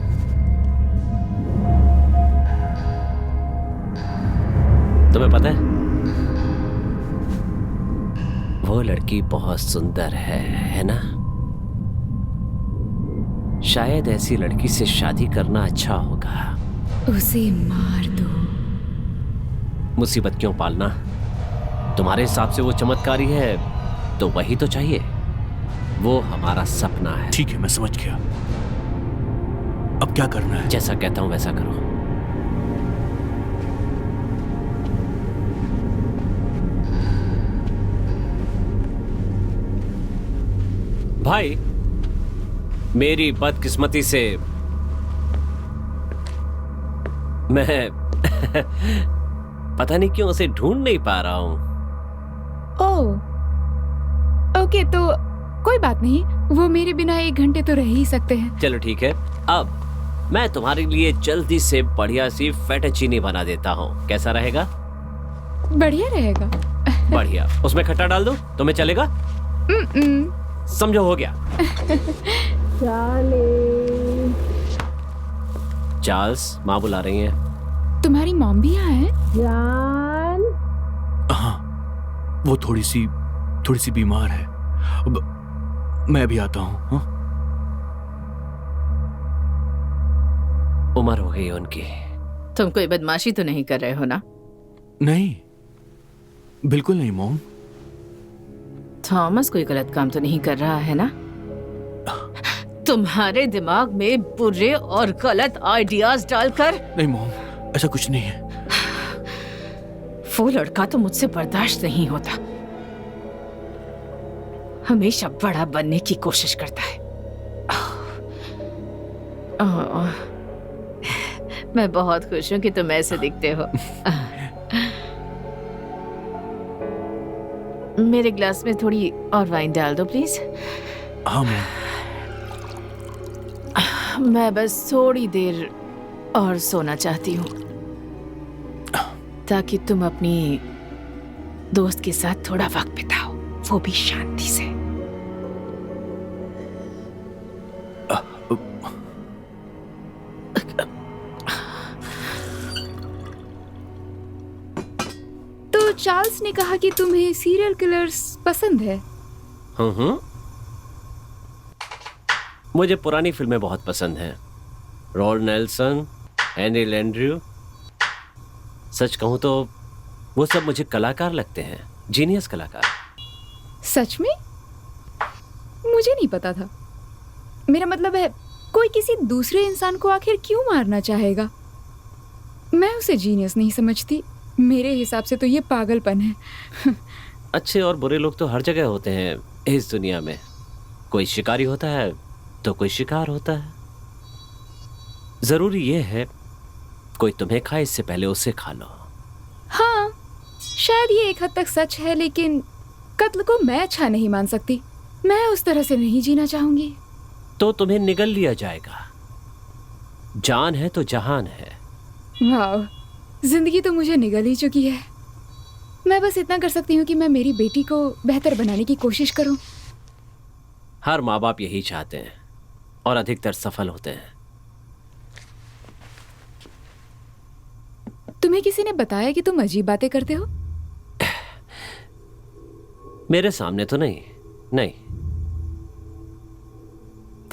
तुम्हें पता है वो लड़की बहुत सुंदर है ना? शायद ऐसी लड़की से शादी करना अच्छा होगा। उसे मार दो। मुसीबत क्यों पालना? तुम्हारे हिसाब से वो चमत्कारी है तो वही तो चाहिए। वो हमारा सपना है। ठीक है, मैं समझ गया। अब क्या करना है? जैसा कहता हूं वैसा करो। भाई, मेरी बदकिस्मती से मैं पता नहीं क्यों उसे ढूंढ नहीं पा रहा हूँ। ओह ओके, तो कोई बात नहीं, वो मेरे बिना 1 घंटे तो रह ही सकते हैं। चलो ठीक है, अब मैं तुम्हारे लिए जल्दी से बढ़िया सी फेटाचीनी बना देता हूँ, कैसा रहेगा? बढ़िया रहेगा। बढ़िया, उसमें खट्टा डाल दो, तुम्हें चलेगा? समझो हो गया। चार्ल्स, माँ बुला रही हैं। तुम्हारी मॉम भी यहाँ है? हाँ, वो थोड़ी सी बीमार है। मैं भी आता हूँ। हाँ? उम्र हो गई है उनकी। तुम कोई बदमाशी तो नहीं कर रहे हो ना? नहीं, बिल्कुल नहीं मॉम। थॉमस कोई गलत काम तो नहीं कर रहा है ना? तुम्हारे दिमाग में बुरे और गलत आइडियाज डालकर। नहीं मॉम, ऐसा कुछ नहीं है। वो लड़का तो मुझसे बर्दाश्त नहीं होता, हमेशा बड़ा बनने की कोशिश करता है। मैं बहुत खुश हूँ कि तुम ऐसे दिखते हो। मेरे ग्लास में थोड़ी और वाइन डाल दो प्लीज। हाँ मॉम। मैं बस थोड़ी देर और सोना चाहती हूँ ताकि तुम अपनी दोस्त के साथ थोड़ा वक्त बिताओ, वो भी शांति से। तो चार्ल्स ने कहा कि तुम्हें सीरियल किलर्स पसंद है। मुझे पुरानी फिल्में बहुत पसंद हैं। Raul Nelson, Henry Landrew. सच कहूं तो वो सब मुझे कलाकार लगते हैं, जीनियस कलाकार। सच में? मुझे नहीं पता था। मेरा मतलब है, कोई किसी दूसरे इंसान को आखिर क्यों मारना चाहेगा? मैं उसे जीनियस नहीं समझती। मेरे हिसाब से तो ये पागलपन है। अच्छे और बुरे लोग तो हर जगह होते हैं इस दुनिया में। कोई शिकारी होता है तो कोई शिकार होता है। जरूरी ये है कोई तुम्हें खाए इससे पहले उसे खा लो। हाँ, शायद ये एक हद तक सच है, लेकिन कत्ल को मैं अच्छा नहीं मान सकती। मैं उस तरह से नहीं जीना चाहूंगी। तो तुम्हें निगल लिया जाएगा। जान है तो जहान है। वाह, जिंदगी तो मुझे निगल ही चुकी है। मैं बस इतना कर सकती हूँ कि मैं मेरी बेटी को बेहतर बनाने की कोशिश करूँ। हर माँ बाप यही चाहते हैं और अधिकतर सफल होते हैं। तुम्हें किसी ने बताया कि तुम अजीब बातें करते हो? मेरे सामने तो नहीं। नहीं,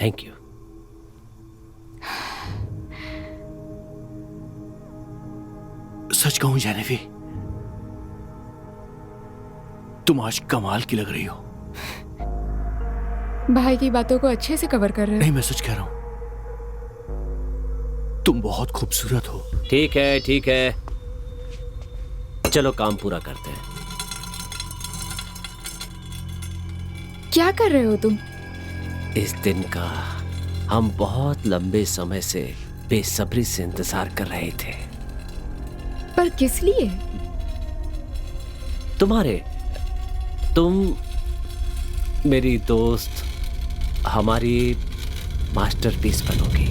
थैंक यू। सच कहूं जेनेवी, तुम आज कमाल की लग रही हो। भाई की बातों को अच्छे से कवर कर रहे हो। नहीं, मैं सच कह रहा हूं, तुम बहुत खूबसूरत हो। ठीक है, ठीक है, चलो काम पूरा करते हैं। क्या कर रहे हो तुम? इस दिन का हम बहुत लंबे समय से बेसब्री से इंतजार कर रहे थे। पर किस लिए? तुम मेरी दोस्त, हमारी मास्टरपीस बनोगी।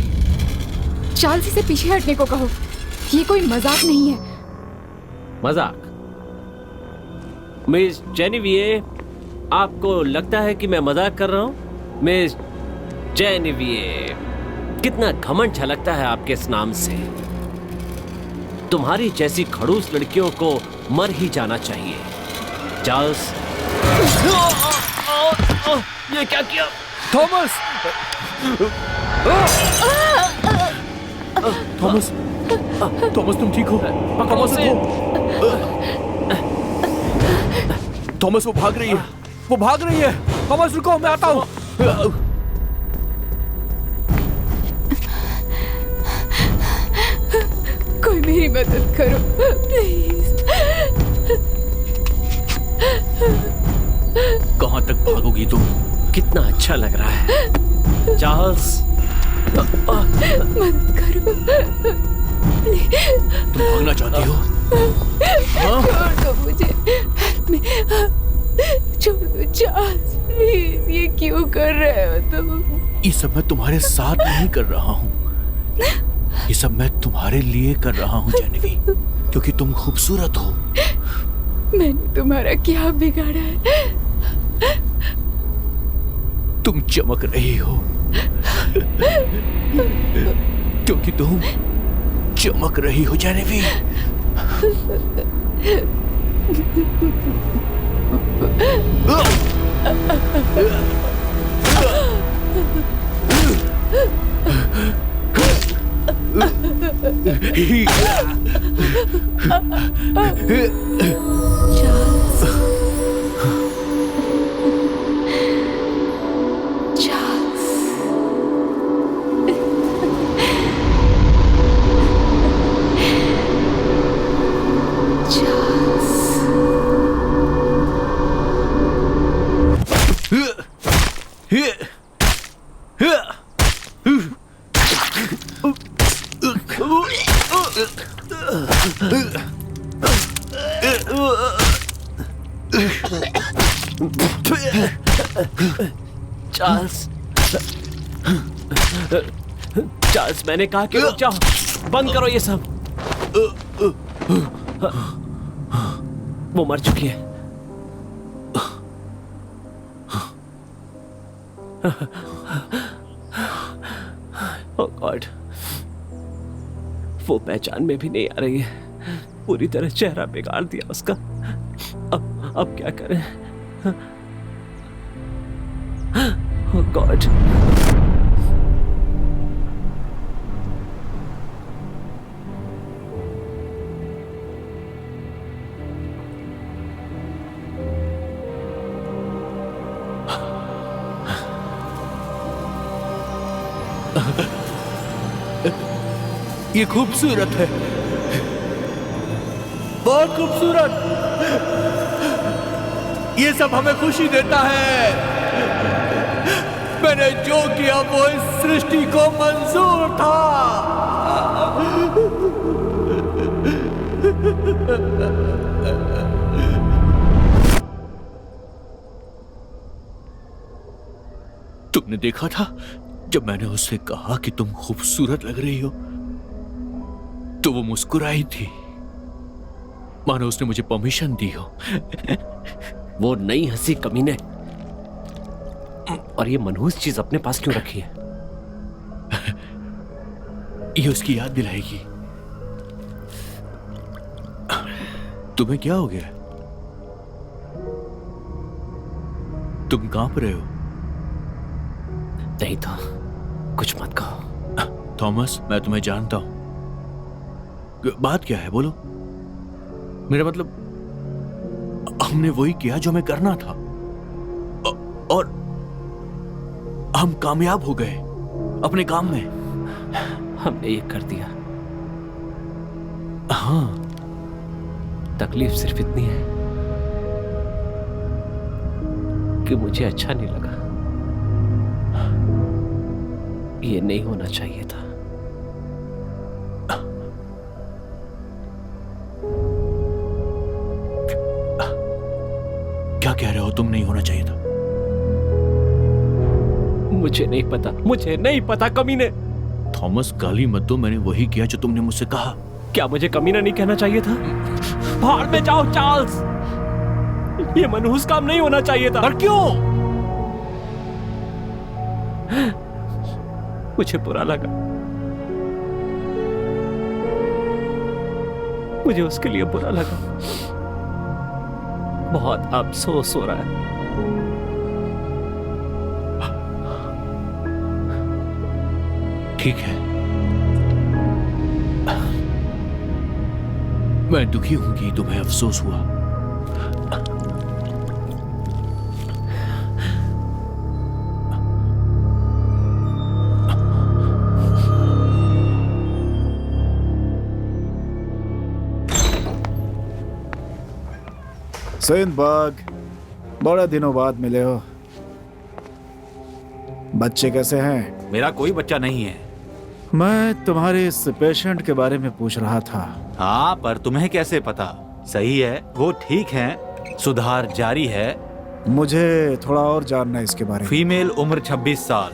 चार्ल्स से पीछे हटने को कहो। ये कोई मजाक नहीं है। मजाक? मिस जेनेविये, आपको लगता है कि मैं मजाक कर रहा हूं? मिस जेनेविये, कितना घमंड छलकता है आपके इस नाम से। तुम्हारी जैसी खड़ूस लड़कियों को मर ही जाना चाहिए। चार्ल्स, ये क्या किया? थॉमस! थॉमस! थॉमस, तुम ठीक हो? थॉमस, थॉमस, वो भाग रही है। वो भाग रही है। थॉमस रुको, मैं आता हूँ। कोई मेरी मदद करो प्लीज। कहाँ तक भागोगी तुम? कितना अच्छा लग रहा है। चार्ल्स, मदद करो। तुम भागना चाहती हो? हाँ? छोड़ दो मुझे, छोड़ दो चार्ल्स, प्लीज। ये क्यों कर रहे हो तुम? ये सब मैं तुम्हारे साथ नहीं कर रहा हूँ, ये सब मैं तुम्हारे लिए कर रहा हूँ जेनेवी, क्योंकि तुम खूबसूरत हो। मैंने तुम्हारा क्या बिगाड़ा है? तुम चमक रही हो क्योंकि तुम चमक रही हो जेनेवी। चार्ल्स, चार्ल्स, मैंने कहा कि रुक जाओ, बंद करो ये सब। वो मर चुकी है। ओह गॉड, वो पहचान में भी नहीं आ रही है, पूरी तरह चेहरा बिगाड़ दिया उसका। अब क्या करें? ओह गॉड। ये खूबसूरत है, बहुत खूबसूरत। ये सब हमें खुशी देता है। मैंने जो किया वो इस सृष्टि को मंजूर था। तुमने देखा था जब मैंने उससे कहा कि तुम खूबसूरत लग रही हो, तो वो मुस्कुराई थी, मानो उसने मुझे परमिशन दी हो। वो नई हंसी कमीने, और ये मनहूस चीज अपने पास क्यों रखी है? ये उसकी याद दिलाएगी। तुम्हें क्या हो गया? तुम कांप रहे हो? नहीं तो कुछ मत कहो। थॉमस, मैं तुम्हें जानता हूं। बात क्या है, बोलो। मेरा मतलब, हमने वही किया जो हमें करना था, और हम कामयाब हो गए अपने काम में। हमने ये कर दिया। हाँ, तकलीफ सिर्फ इतनी है कि मुझे अच्छा नहीं लगा। ये नहीं होना चाहिए था। क्या कह रहे हो? तुम नहीं होना चाहिए था? मुझे नहीं पता, मुझे नहीं पता कमीने। थॉमस, गाली मत दो। मैंने वही किया जो तुमने मुझसे कहा। क्या मुझे कमीना नहीं कहना चाहिए था? भाड़ में जाओ चार्ल्स, ये मनहूस काम नहीं होना चाहिए था। पर क्यों? मुझे बुरा लगा, मुझे उसके लिए बुरा लगा। बहुत अफसोस हो रहा है। ठीक है, मैं दुखी हूं कि तुम्हें अफसोस हुआ। सेनबर्ग, बड़े दिनों बाद मिले हो। बच्चे कैसे हैं? मेरा कोई बच्चा नहीं है। मैं तुम्हारे इस पेशेंट के बारे में पूछ रहा था। हाँ, पर तुम्हें कैसे पता? सही है, वो ठीक है, सुधार जारी है। मुझे थोड़ा और जानना है इसके बारे में। फीमेल, उम्र 26 साल।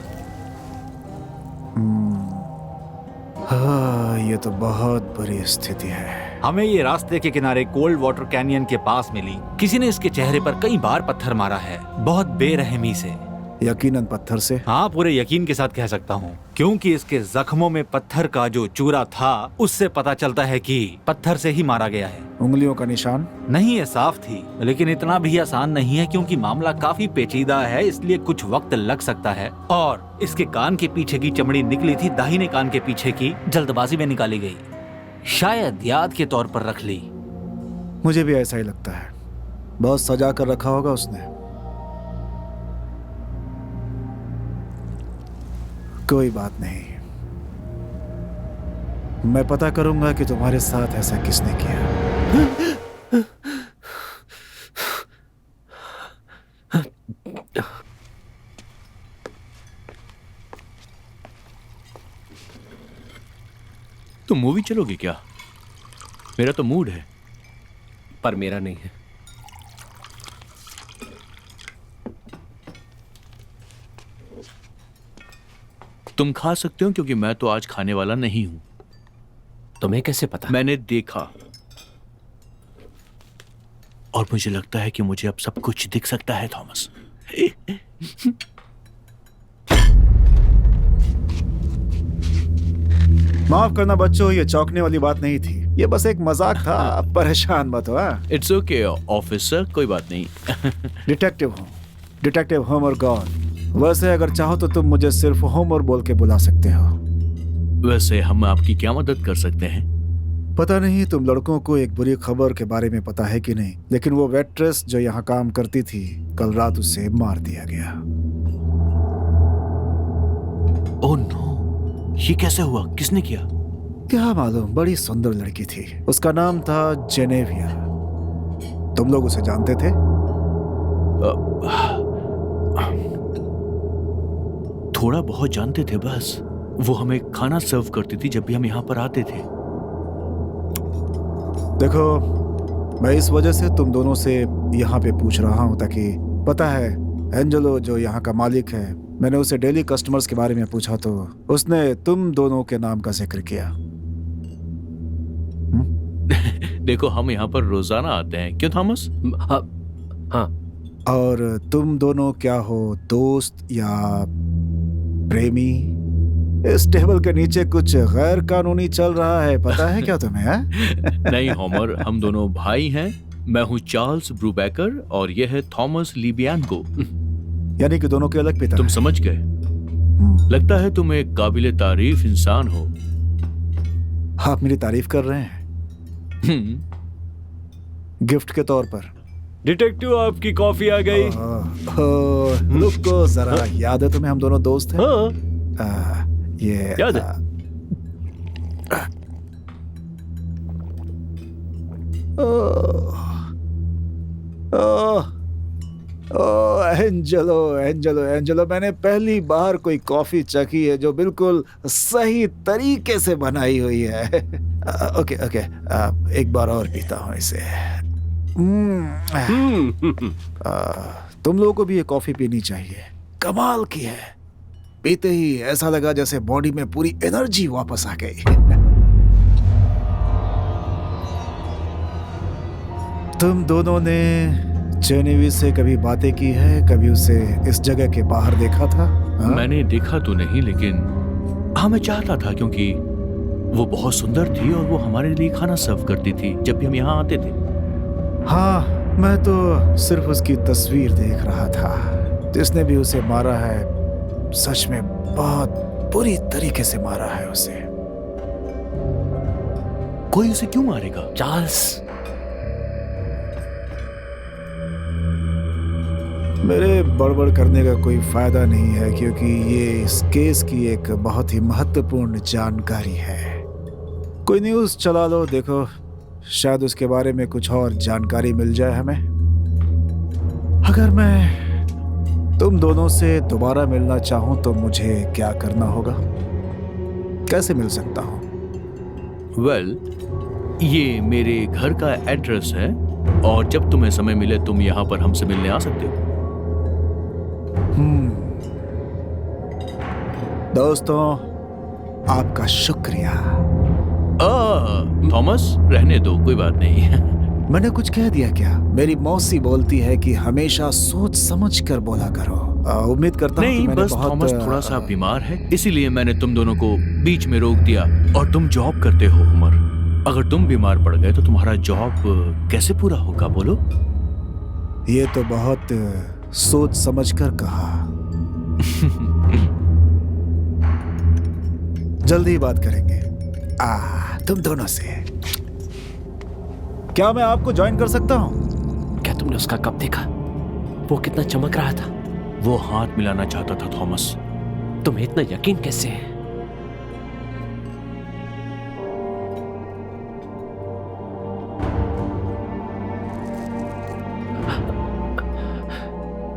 हाँ, ये तो बहुत बुरी स्थिति है। हमें ये रास्ते के किनारे कोल्ड वाटर कैनियन के पास मिली। किसी ने इसके चेहरे पर कई बार पत्थर मारा है, बहुत बेरहमी से। यकीनन पत्थर से? हाँ, पूरे यकीन के साथ कह सकता हूँ, क्योंकि इसके जख्मों में पत्थर का जो चूरा था उससे पता चलता है कि पत्थर से ही मारा गया है। उंगलियों का निशान? नहीं, ये साफ थी, लेकिन इतना भी आसान नहीं है क्योंकि मामला काफी पेचीदा है, इसलिए कुछ वक्त लग सकता है। और इसके कान के पीछे की चमड़ी निकली थी, दाहिने कान के पीछे की जल्दबाजी में निकाली गई, शायद याद के तौर पर रख ली। मुझे भी ऐसा ही लगता है, बहुत सजा कर रखा होगा उसने। कोई बात नहीं, मैं पता करूंगा कि तुम्हारे साथ ऐसा किसने किया। तुम मूवी चलोगे क्या? मेरा तो मूड है। पर मेरा नहीं है। तुम खा सकते हो क्योंकि मैं तो आज खाने वाला नहीं हूं। तुम्हें कैसे पता? मैंने देखा और मुझे लगता है कि मुझे अब सब कुछ दिख सकता है थॉमस। माफ करना बच्चों, ये चौंकने वाली बात नहीं थी, ये बस एक मजाक था। आप परेशान मत हो। इट्स ओके ऑफिसर, कोई बात नहीं। डिटेक्टिव हूँ, डिटेक्टिव होमर गॉन। वैसे अगर चाहो तो तुम मुझे सिर्फ होमर बोल के बुला सकते हो। वैसे हम आपकी क्या मदद कर सकते हैं? पता नहीं तुम लड़कों को एक बुरी खबर के बारे में पता है कि नहीं, लेकिन वो वेट्रेस जो यहाँ काम करती थी, कल रात उसे मार दिया गया। ओह नो, ये कैसे हुआ? किसने किया? क्या मालूम, बड़ी सुंदर लड़की थी, उसका नाम था जेनेविया। तुम लोग उसे जानते थे? थोड़ा बहुत जानते थे बस। वो हमें खाना सर्व करती थी जब भी हम यहाँ पर आते थे। देखो, मैं इस वजह से तुम दोनों से यहाँ पे पूछ रहा हूँ ताकि पता है, एंजेलो जो यहाँ का मालिक है, मैंने उसे डेली कस्टमर्स के बारे में पूछा तो उसने तुम दोनों के नाम का जिक्र किया। देखो, हम यहाँ पर रोजाना आते हैं, क्यों थॉमस? हाँ। और तुम दोनों क्या हो, दोस्त या प्रेमी? इस टेबल के नीचे कुछ गैर कानूनी चल रहा है, पता है क्या तुम्हें? नहीं होमर, हम दोनों भाई हैं। मैं हूँ चार्ल्स ब्रूबेकर और यह है थॉमस लिबियानको। यानी कि दोनों के अलग पिता। तुम समझ गए। लगता है तुम एक काबिले तारीफ इंसान हो। आप मेरी तारीफ कर रहे हैं? गिफ्ट के तौर पर। डिटेक्टिव, आपकी कॉफी आ गई। रुको जरा, याद है तुम्हें हम दोनों दोस्त हैं? हाँ। ये याद है। एंजेलो एंजेलो एंजेलो, मैंने पहली बार कोई कॉफी चखी है जो बिल्कुल सही तरीके से बनाई हुई है। ओके ओके, एक बार और पीता हूँ इसे। तुम लोगों को भी ये कॉफी पीनी चाहिए, कमाल की है। पीते ही ऐसा लगा जैसे बॉडी में पूरी एनर्जी वापस आ गई। तुम दोनों ने जेनेवी से कभी बातें की है? कभी उसे इस जगह के बाहर देखा था? मैंने देखा तो नहीं, लेकिन हाँ, मैं चाहता था क्योंकि वो बहुत सुंदर थी और वो हमारे लिए खाना सर्व करती थी जब भी हम यहाँ आते थे। हाँ, मैं तो सिर्फ उसकी तस्वीर देख रहा था। जिसने भी उसे मारा है, सच में बहुत बुरी तरीके से मारा है उसे। कोई उसे क्यों मारेगा? चार्ल्स, मेरे बड़बड़ करने का कोई फायदा नहीं है क्योंकि ये इस केस की एक बहुत ही महत्वपूर्ण जानकारी है। कोई न्यूज़ चला लो, देखो शायद उसके बारे में कुछ और जानकारी मिल जाए हमें। अगर मैं तुम दोनों से दोबारा मिलना चाहूं तो मुझे क्या करना होगा? कैसे मिल सकता हूँ? वेल, ये मेरे घर का एड्रेस है और जब तुम्हें समय मिले तुम यहाँ पर हमसे मिलने आ सकते हो। दोस्तों, आपका शुक्रिया। थॉमस, रहने दो, कोई बात नहीं। मैंने कुछ कह दिया क्या? मेरी मौसी बोलती है कि हमेशा सोच समझ कर बोला करो। उम्मीद करता हूँ कि नहीं, मैंने बस बहुत थॉमस थोड़ा सा बीमार है, इसीलिए मैंने तुम दोनों को बीच में रोक दिया। और तुम जॉब करते हो उमर, अगर तुम बीमार पड़ गए तो तुम्हारा जॉब कैसे पूरा होगा बोलो? ये तो बहुत सोच समझ कर कहा। जल्दी ही बात करेंगे तुम दोनों से। क्या मैं आपको ज्वाइन कर सकता हूँ? क्या तुमने उसका कब देखा? वो कितना चमक रहा था। वो हाथ मिलाना चाहता था थॉमस। तुम्हें इतना यकीन कैसे है?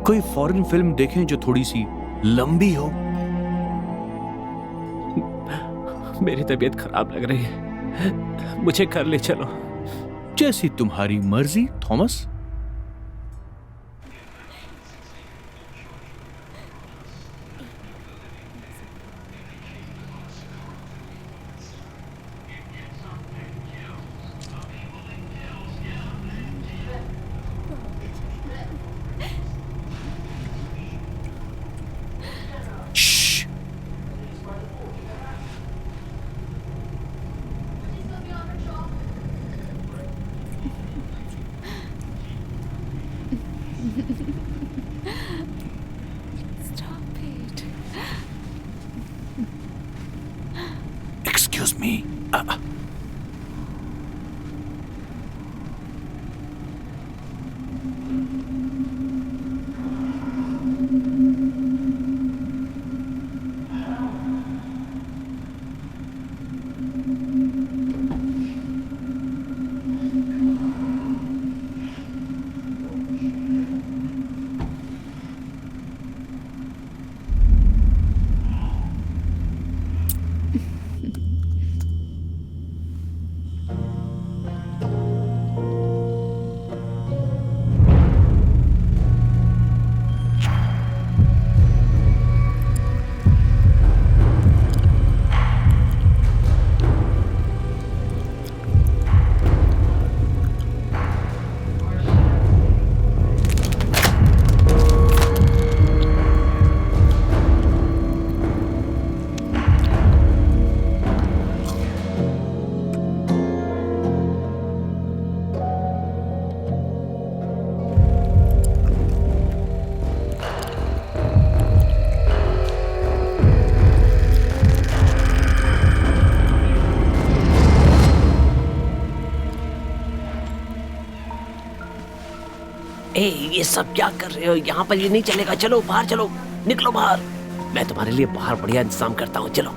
कोई फॉरेन फिल्म देखें जो थोड़ी सी लंबी हो। मेरी तबीयत खराब लग रही है, मुझे घर ले चलो। जैसी तुम्हारी मर्जी थॉमस। Excuse me. ए, ये सब क्या कर रहे हो? यहाँ पर ये नहीं चलेगा। चलो बाहर, चलो, निकलो बाहर। मैं तुम्हारे लिए बाहर बढ़िया इंतजाम करता हूँ, चलो।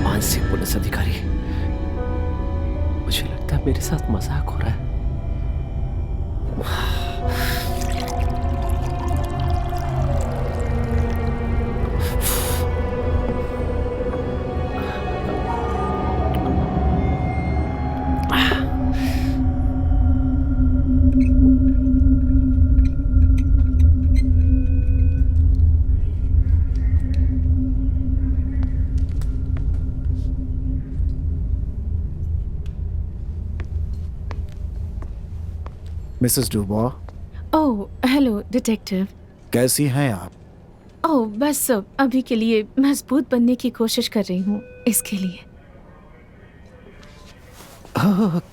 मानसिक पुलिस अधिकारी, मुझे लगता है मेरे साथ मजाक हो रहा है। मिसेस डुबो, ओह हेलो डिटेक्टिव। कैसी हैं आप? ओह बस अभी के लिए मजबूत बनने की कोशिश कर रही हूँ, इसके लिए।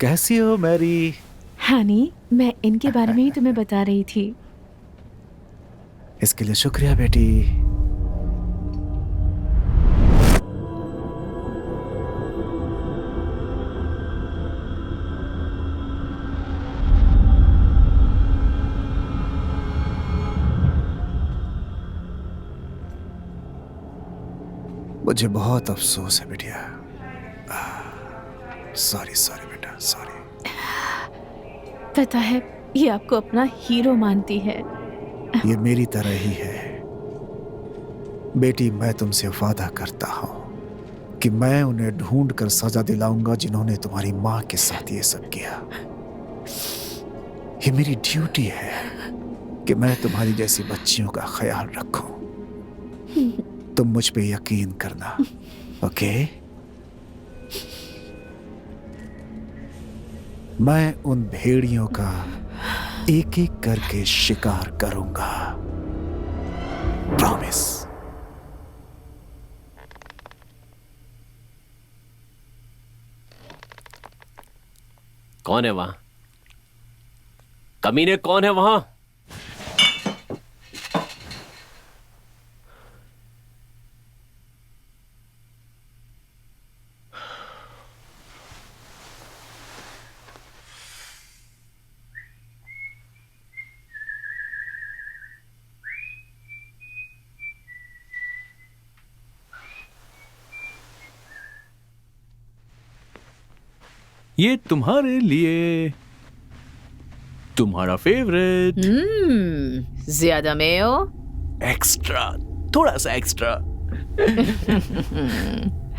कैसी हो मैरी? हानी, मैं इनके बारे में ही तुम्हें बता रही थी। इसके लिए शुक्रिया बेटी। मुझे बहुत अफसोस है बिटिया। सॉरी सॉरी बेटा, सॉरी। पता है, ये आपको अपना हीरो मानती है। ये मेरी तरह ही है बेटी। मैं तुमसे वादा करता हूं कि मैं उन्हें ढूंढ कर सजा दिलाऊंगा जिन्होंने तुम्हारी माँ के साथ ये सब किया। ये मेरी ड्यूटी है कि मैं तुम्हारी जैसी बच्चियों का ख्याल रखूं। तुम मुझ पे यकीन करना, ओके? मैं उन भेड़ियों का एक एक करके शिकार करूंगा, प्रॉमिस। कौन है वहां? कमीने, कौन है वहां? ये तुम्हारे लिए, तुम्हारा फेवरेट। ज्यादा मेयो? एक्स्ट्रा, थोड़ा सा एक्स्ट्रा।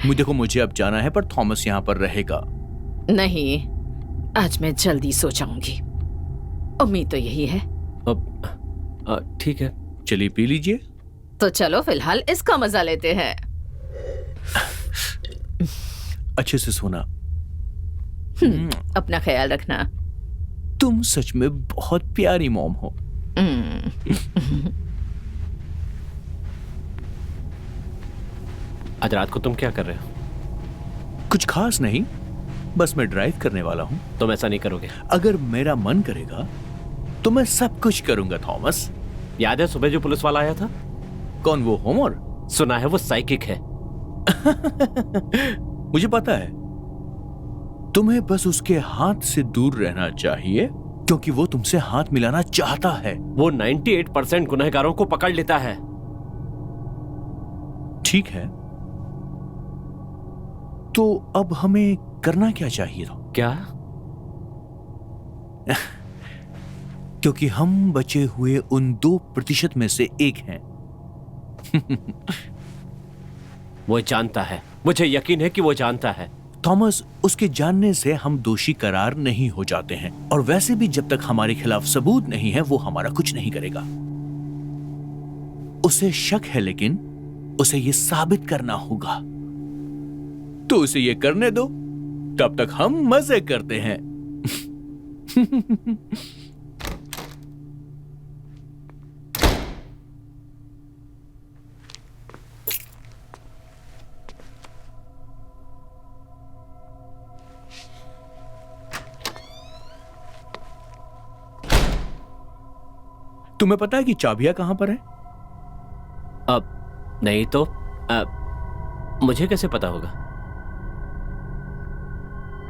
देखो, मुझे अब जाना है, पर थॉमस यहाँ पर रहेगा। नहीं, आज मैं जल्दी सो जाऊंगी। उम्मीद तो यही है। अब ठीक है, चलिए पी लीजिए। तो चलो फिलहाल इसका मजा लेते हैं। अच्छे से सोना। अपना ख्याल रखना। तुम सच में बहुत प्यारी मॉम हो। आज रात को तुम क्या कर रहे हो? कुछ खास नहीं, बस मैं ड्राइव करने वाला हूं। तुम ऐसा नहीं करोगे? अगर मेरा मन करेगा तो मैं सब कुछ करूंगा थॉमस। याद है सुबह जो पुलिस वाला आया था? कौन, वो होमर? सुना है वो साइकिक है। मुझे पता है। तुम्हें बस उसके हाथ से दूर रहना चाहिए, क्योंकि वो तुमसे हाथ मिलाना चाहता है। वो 98% गुनहगारों को पकड़ लेता है। ठीक है, तो अब हमें करना क्या चाहिए था? क्या? क्योंकि हम बचे हुए उन 2% में से एक हैं। वो जानता है, मुझे यकीन है कि वो जानता है। थॉमस, उसके जानने से हम दोषी करार नहीं हो जाते हैं, और वैसे भी जब तक हमारे खिलाफ सबूत नहीं है वो हमारा कुछ नहीं करेगा। उसे शक है, लेकिन उसे ये साबित करना होगा। तो उसे ये करने दो, तब तक हम मजे करते हैं। तुम्हें पता है कि चाबियां कहां पर है? अब नहीं तो मुझे कैसे पता होगा?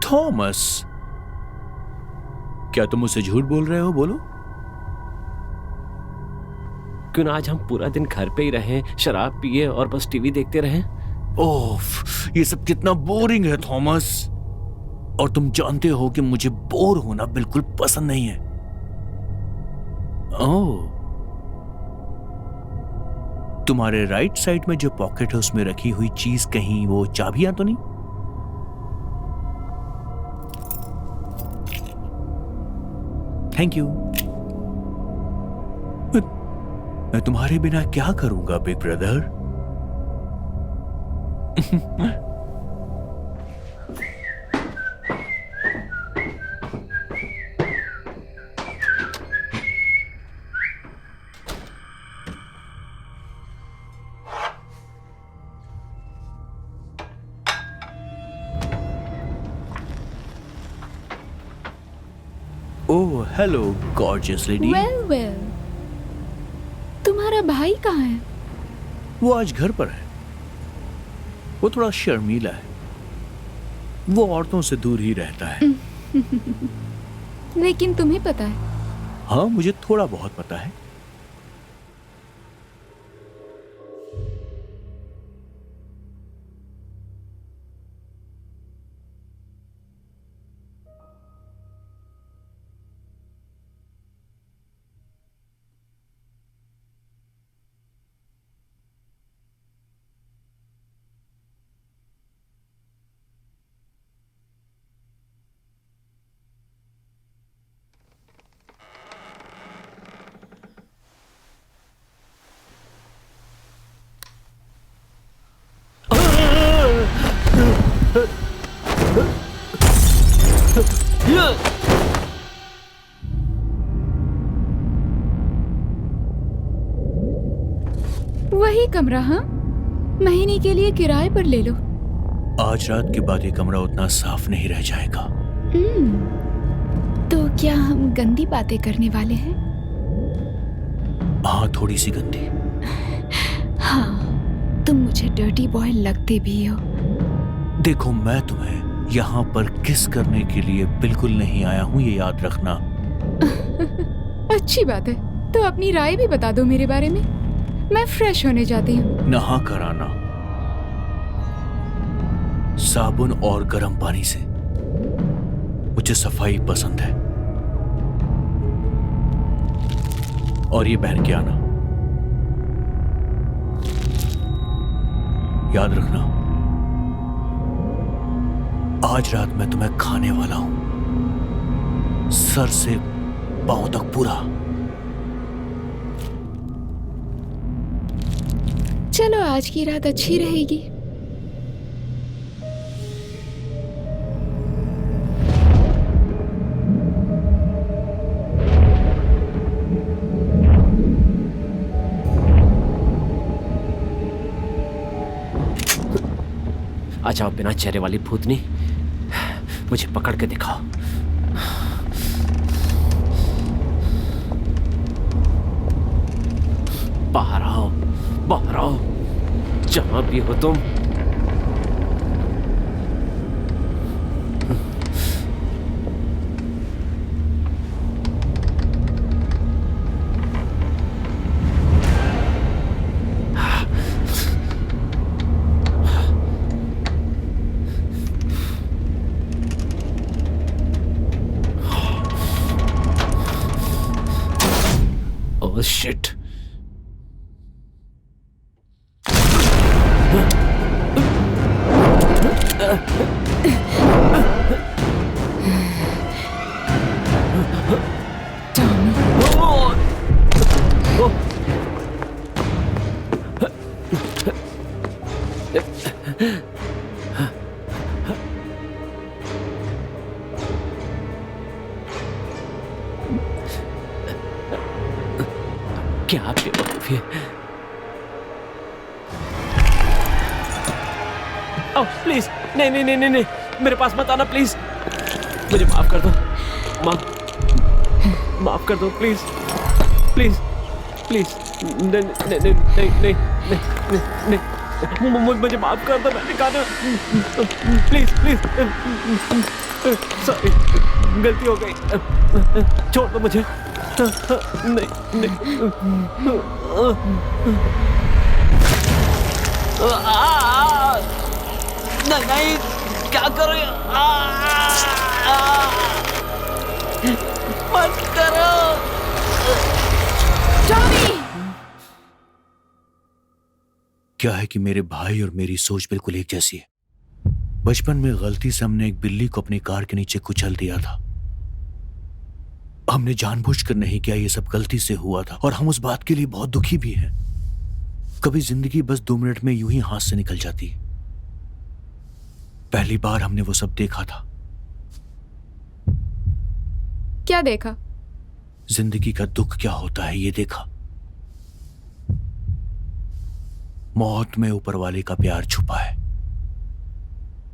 थॉमस, क्या तुम मुझसे झूठ बोल रहे हो? बोलो। क्यों ना आज हम पूरा दिन घर पे ही रहें, शराब पिए और बस टीवी देखते रहें? ओफ, ये सब कितना बोरिंग है थॉमस। और तुम जानते हो कि मुझे बोर होना बिल्कुल पसंद नहीं है। ओह, तुम्हारे राइट साइड में जो पॉकेट है उसमें रखी हुई चीज कहीं वो चाबियां तो नहीं? Thank you. मैं तुम्हारे बिना क्या करूंगा बिग ब्रदर? ओह, हेलो गॉर्जियस लेडी। वेल, तुम्हारा भाई कहाँ है? वो आज घर पर है। वो थोड़ा शर्मीला है। वो औरतों से दूर ही रहता है। लेकिन तुम्हें पता है। हाँ, मुझे थोड़ा बहुत पता है। वही कमरा, हाँ? महीने के लिए किराए पर ले लो। आज रात के बाद ये कमरा उतना साफ नहीं रह जाएगा। तो क्या हम गंदी बातें करने वाले हैं? हाँ, थोड़ी सी गंदी। हाँ, तुम मुझे डर्टी बॉय लगते भी हो। देखो, मैं तुम्हें यहाँ पर किस करने के लिए बिल्कुल नहीं आया हूँ, ये याद रखना। अच्छी बात है, तो अपनी राय भी बता दो मेरे बारे में। मैं फ्रेश होने जाती हूँ। नहा कर आना, साबुन और गर्म पानी से। मुझे सफाई पसंद है। और ये पहन के आना। याद रखना, आज रात मैं तुम्हें खाने वाला हूं, सर से पांव तक पूरा। चलो, आज की रात अच्छी रहेगी। आ जाओ बिना चेहरे वाली भूतनी, मुझे पकड़ के दिखाओ। बाहर आओ, बाहर आओ, जहां भी हो तुम। Oh shit. क्या बेवकूफ है। ओह प्लीज, नहीं नहीं नहीं नहीं नहीं, मेरे पास मत आना प्लीज। मुझे माफ कर दो, माफ कर दो प्लीज, प्लीज प्लीज। नहीं नहीं नहीं नहीं नहीं नहीं, मुझे माफ कर दो, मैंने कहा प्लीज प्लीज। सॉरी, गलती हो गई, छोड़ दो मुझे। नहीं नहीं नहीं, क्या करो, मत करो। क्या है कि मेरे भाई और मेरी सोच बिल्कुल एक जैसी है। बचपन में गलती से हमने एक बिल्ली को अपनी कार के नीचे कुचल दिया था। हमने जानबूझकर नहीं किया, ये सब गलती से हुआ था और हम उस बात के लिए बहुत दुखी भी हैं। कभी जिंदगी बस 2 मिनट में यूं ही हाथ से निकल जाती है। पहली बार हमने वो सब देखा था। क्या देखा? जिंदगी का दुख क्या होता है, ये देखा। मौत में ऊपर वाले का प्यार छुपा है।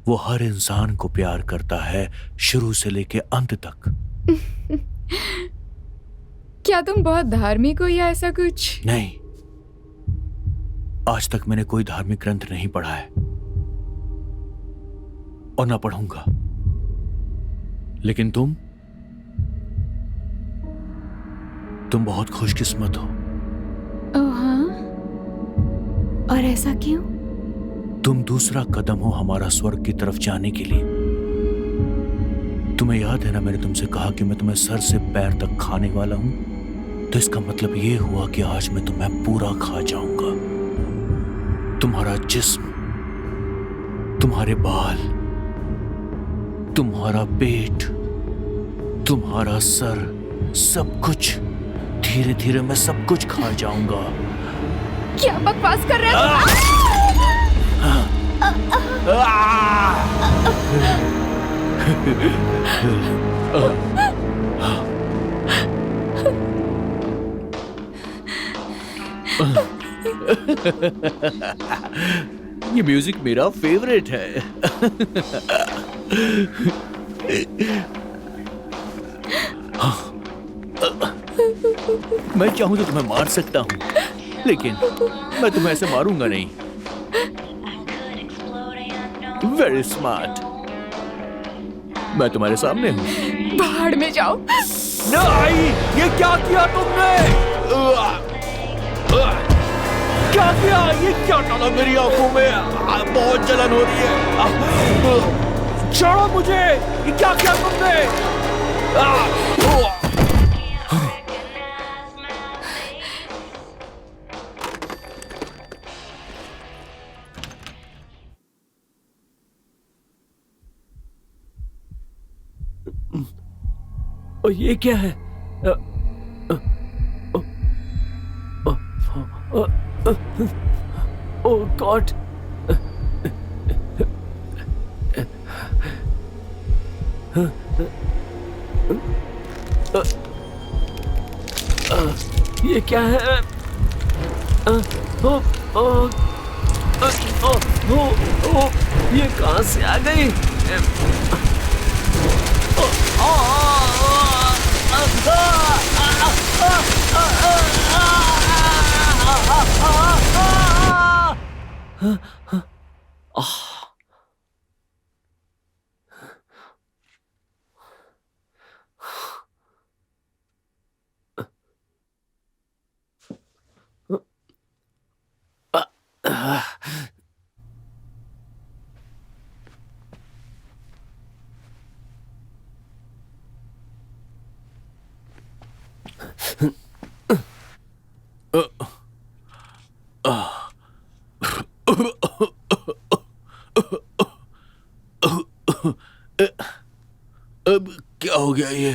वो हर इंसान को प्यार करता है, शुरू से लेके अंत तक। क्या तुम बहुत धार्मिक हो या ऐसा कुछ? नहीं, आज तक मैंने कोई धार्मिक ग्रंथ नहीं पढ़ा है और ना पढ़ूंगा। लेकिन तुम बहुत खुशकिस्मत हो। ओह हाँ? और ऐसा क्यों? तुम दूसरा कदम हो हमारा स्वर्ग की तरफ जाने के लिए। तुम्हें याद है ना, मैंने तुमसे कहा कि मैं तुम्हें सर से पैर तक खाने वाला हूं। तो इसका मतलब ये हुआ कि आज मैं तुम्हें पूरा खा जाऊंगा। तुम्हारा जिस्म, तुम्हारे बाल, तुम्हारा पेट, तुम्हारा सर, सब कुछ। धीरे धीरे मैं सब कुछ खा जाऊंगा। क्या बकवास कर रहे हो? ये म्यूजिक मेरा फेवरेट है। मैं चाहूं तो तुम्हें मार सकता हूं, लेकिन मैं तुम्हें ऐसे मारूंगा नहीं। Very smart. मैं तुम्हारे सामने हूं। बाहर में जाओ। नहीं, ये क्या किया तुमने? क्या किया? ये क्या डाला मेरी आंखों में? बहुत जलन हो रही है। छोड़ो मुझे। ये क्या किया तुमने? और ये क्या है? ओह गॉड! ये क्या है? ये कहां से आ गई? अब क्या हो गया ये?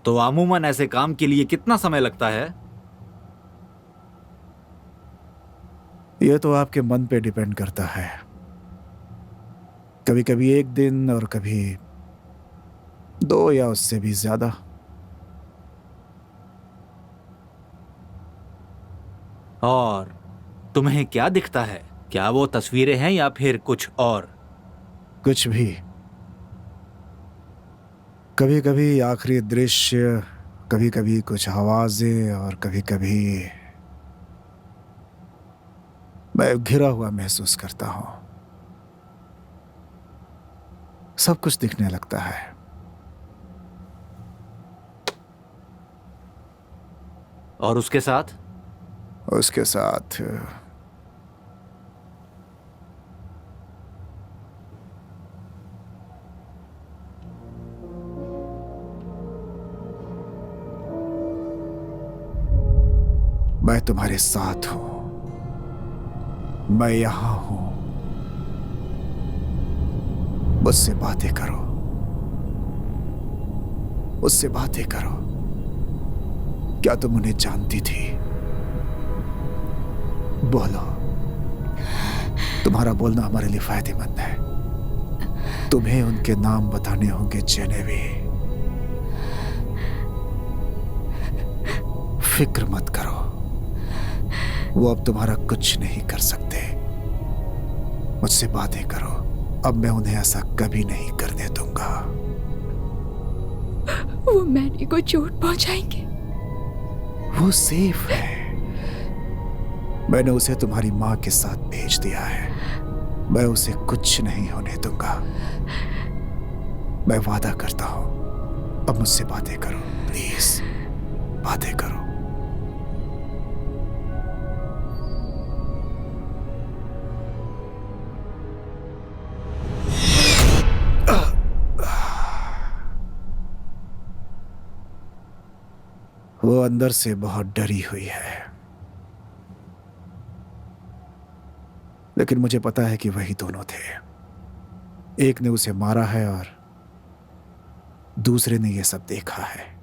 तो अमूमन ऐसे काम के लिए कितना समय लगता है? ये तो आपके मन पे डिपेंड करता है। कभी कभी 1 दिन और कभी 2 या उससे भी ज्यादा। और तुम्हें क्या दिखता है? क्या वो तस्वीरें हैं या फिर कुछ और? कुछ भी। कभी कभी आखिरी दृश्य, कभी कभी कुछ आवाजें, और कभी कभी मैं घिरा हुआ महसूस करता हूं। सब कुछ दिखने लगता है। और उसके साथ? उसके साथ मैं तुम्हारे साथ हूं। मैं यहां हूं। मुझसे बातें करो। उससे बातें करो। क्या तुम उन्हें जानती थी? बोलो। तुम्हारा बोलना हमारे लिए फायदेमंद है। तुम्हें उनके नाम बताने होंगे जेनेवी। फिक्र मत करो, वो अब तुम्हारा कुछ नहीं कर सकते। मुझसे बातें करो। अब मैं उन्हें ऐसा कभी नहीं करने दूंगा। वो मैनी को चोट पहुंचाएंगे। वो सेफ है। मैंने उसे तुम्हारी माँ के साथ भेज दिया है। मैं उसे कुछ नहीं होने दूंगा। मैं वादा करता हूं। अब मुझसे बातें करो, प्लीज बातें करो। वो अंदर से बहुत डरी हुई है, लेकिन मुझे पता है कि वही दोनों थे। एक ने उसे मारा है और दूसरे ने यह सब देखा है।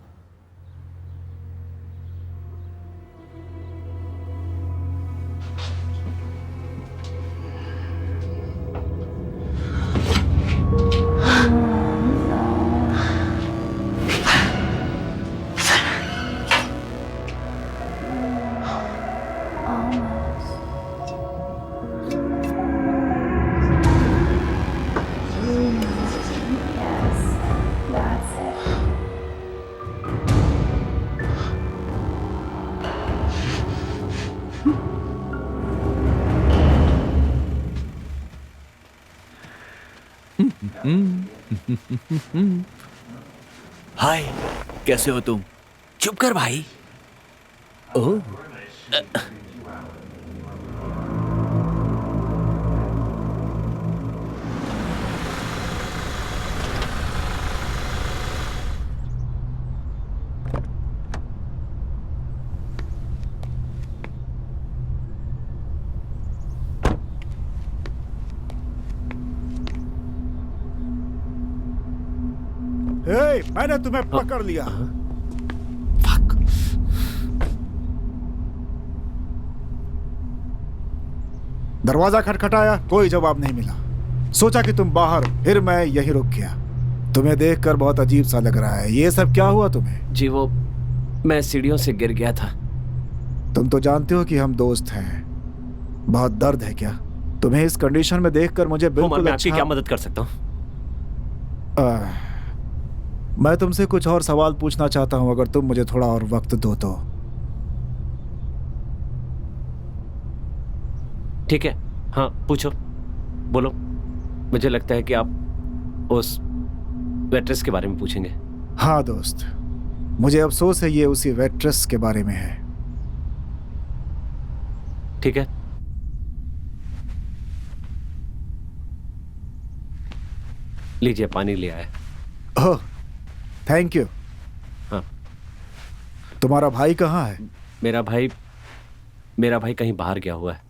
हाय, कैसे हो तुम? चुप कर भाई। ओह, हे, मैंने तुम्हें पकड़ लिया। दरवाजा खटखटाया, कोई जवाब नहीं मिला। सोचा कि तुम बाहर, फिर मैं यहीं रुक गया। तुम्हें देखकर बहुत अजीब सा लग रहा है। ये सब क्या हुआ तुम्हें? जी वो, मैं सीढ़ियों से गिर गया था। तुम तो जानते हो कि हम दोस्त हैं। बहुत दर्द है क्या? तुम्हें इस कंडीशन में देखकर मुझे उमर, बिल्कुल मैं आपकी अच्छा क्या मदद कर सकता हूँ? मैं तुमसे कुछ और सवाल पूछना चाहता हूं, अगर तुम मुझे थोड़ा और वक्त दो तो। ठीक है, हाँ पूछो, बोलो। मुझे लगता है कि आप उस वेट्रेस के बारे में पूछेंगे। हाँ दोस्त, मुझे अफसोस है ये उसी वेट्रेस के बारे में है। ठीक है, लीजिए पानी ले आए। ओह, थैंक यू। हाँ, तुम्हारा भाई कहाँ है? मेरा भाई कहीं बाहर गया हुआ है।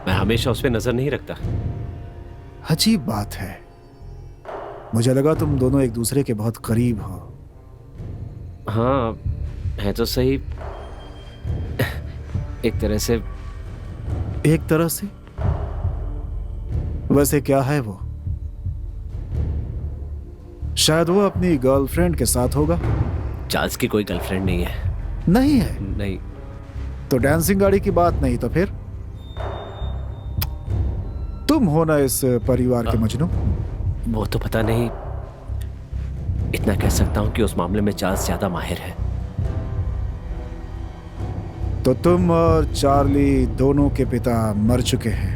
मैं हमेशा उस पर नजर नहीं रखता। अजीब बात है, मुझे लगा तुम दोनों एक दूसरे के बहुत करीब हो। हाँ, है तो सही, एक तरह से। एक तरह से? वैसे क्या है वो? शायद वो अपनी गर्लफ्रेंड के साथ होगा। चार्ल्स की कोई गर्लफ्रेंड नहीं है। नहीं है? नहीं। तो डांसिंग गाड़ी की बात नहीं तो फिर? तुम हो ना इस परिवार के मजनू? वो तो पता नहीं, इतना कह सकता हूं कि उस मामले में चार्ल्स ज्यादा माहिर है। तो तुम और चार्ली दोनों के पिता मर चुके हैं?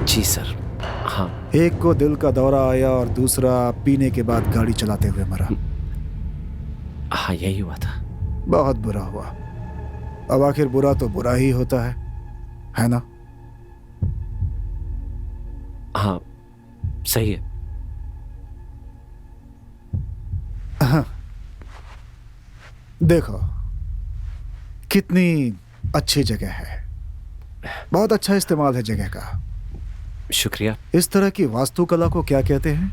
जी सर, हाँ। एक को दिल का दौरा आया और दूसरा पीने के बाद गाड़ी चलाते हुए मरा। हाँ, यही हुआ था। बहुत बुरा हुआ। अब आखिर बुरा तो बुरा ही होता है ना? हाँ, सही है। हाँ। देखो कितनी अच्छी जगह है, बहुत अच्छा इस्तेमाल है जगह का। शुक्रिया। इस तरह की वास्तुकला को क्या कहते हैं?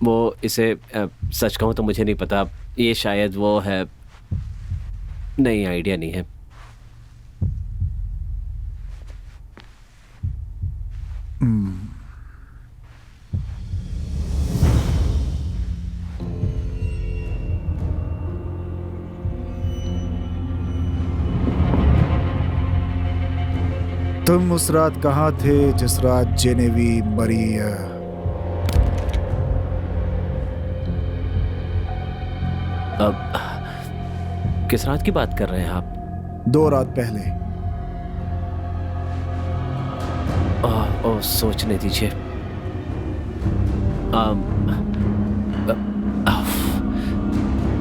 वो इसे सच कहूं तो मुझे नहीं पता। ये शायद वो है, नहीं, आइडिया नहीं है। तुम उस रात कहाँ थे जिस रात जेनेवी मरी? अब किस रात की बात कर रहे हैं आप? 2 रात पहले। सोचने दीजिए।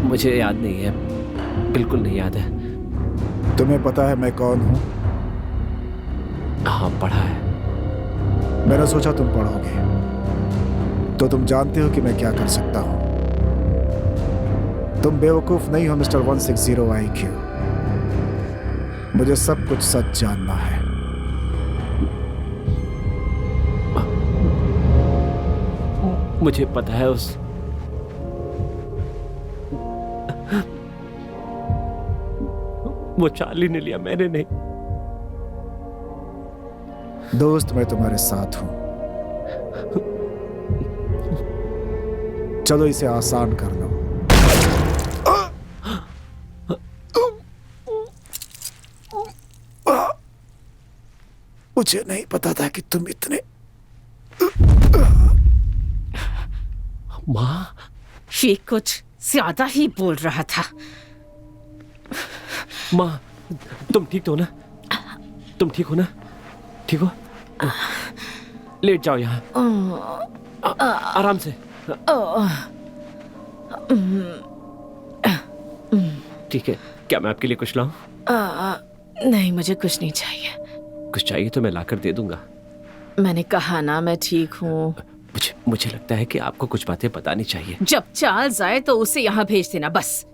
मुझे याद नहीं है, बिल्कुल नहीं याद है। तुम्हें पता है मैं कौन हूं? हाँ, पढ़ा है। मैंने सोचा तुम पढ़ोगे, तो तुम जानते हो कि मैं क्या कर सकता हूं। तुम बेवकूफ नहीं हो मिस्टर 160 IQ। मुझे सब कुछ सच जानना है। मुझे पता है वो चार्ली ने लिया, मैंने नहीं। दोस्त, मैं तुम्हारे साथ हूं। चलो इसे आसान कर लो। मुझे नहीं पता था कि तुम इतने। माँ, ये कुछ ज्यादा ही बोल रहा था। माँ, तुम ठीक हो ना? तुम ठीक हो ना? ठीक हो? लेट जाओ यहाँ, आराम से। ठीक है, क्या मैं आपके लिए कुछ लाऊं? नहीं, मुझे कुछ नहीं चाहिए। कुछ चाहिए तो मैं लाकर दे दूंगा। मैंने कहा ना मैं ठीक हूँ। मुझे लगता है कि आपको कुछ बातें बतानी चाहिए। जब चार्ल्स आए तो उसे यहाँ भेज देना, बस।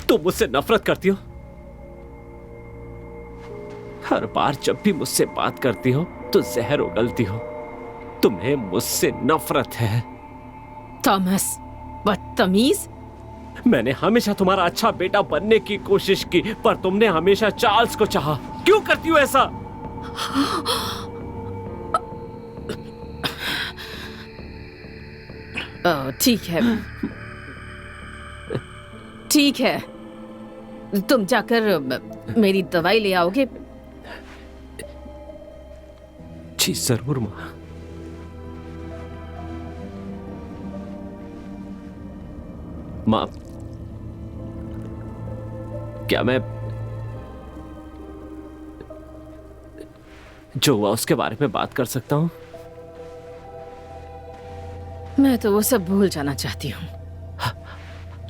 तुम मुझसे नफरत करती हो। हर बार जब भी मुझसे बात करती हो तो जहर उगलती हो। तुम्हें मुझसे नफरत है। थॉमस, बदतमीज। मैंने हमेशा तुम्हारा अच्छा बेटा बनने की कोशिश की, पर तुमने हमेशा चार्ल्स को चाहा। क्यों करती हो ऐसा? ठीक है, ठीक है। तुम जाकर मेरी दवाई ले आओगे? जी जरूर माँ। माँ, क्या मैं जो हुआ उसके बारे में बात कर सकता हूँ? मैं तो वो सब भूल जाना चाहती हूँ।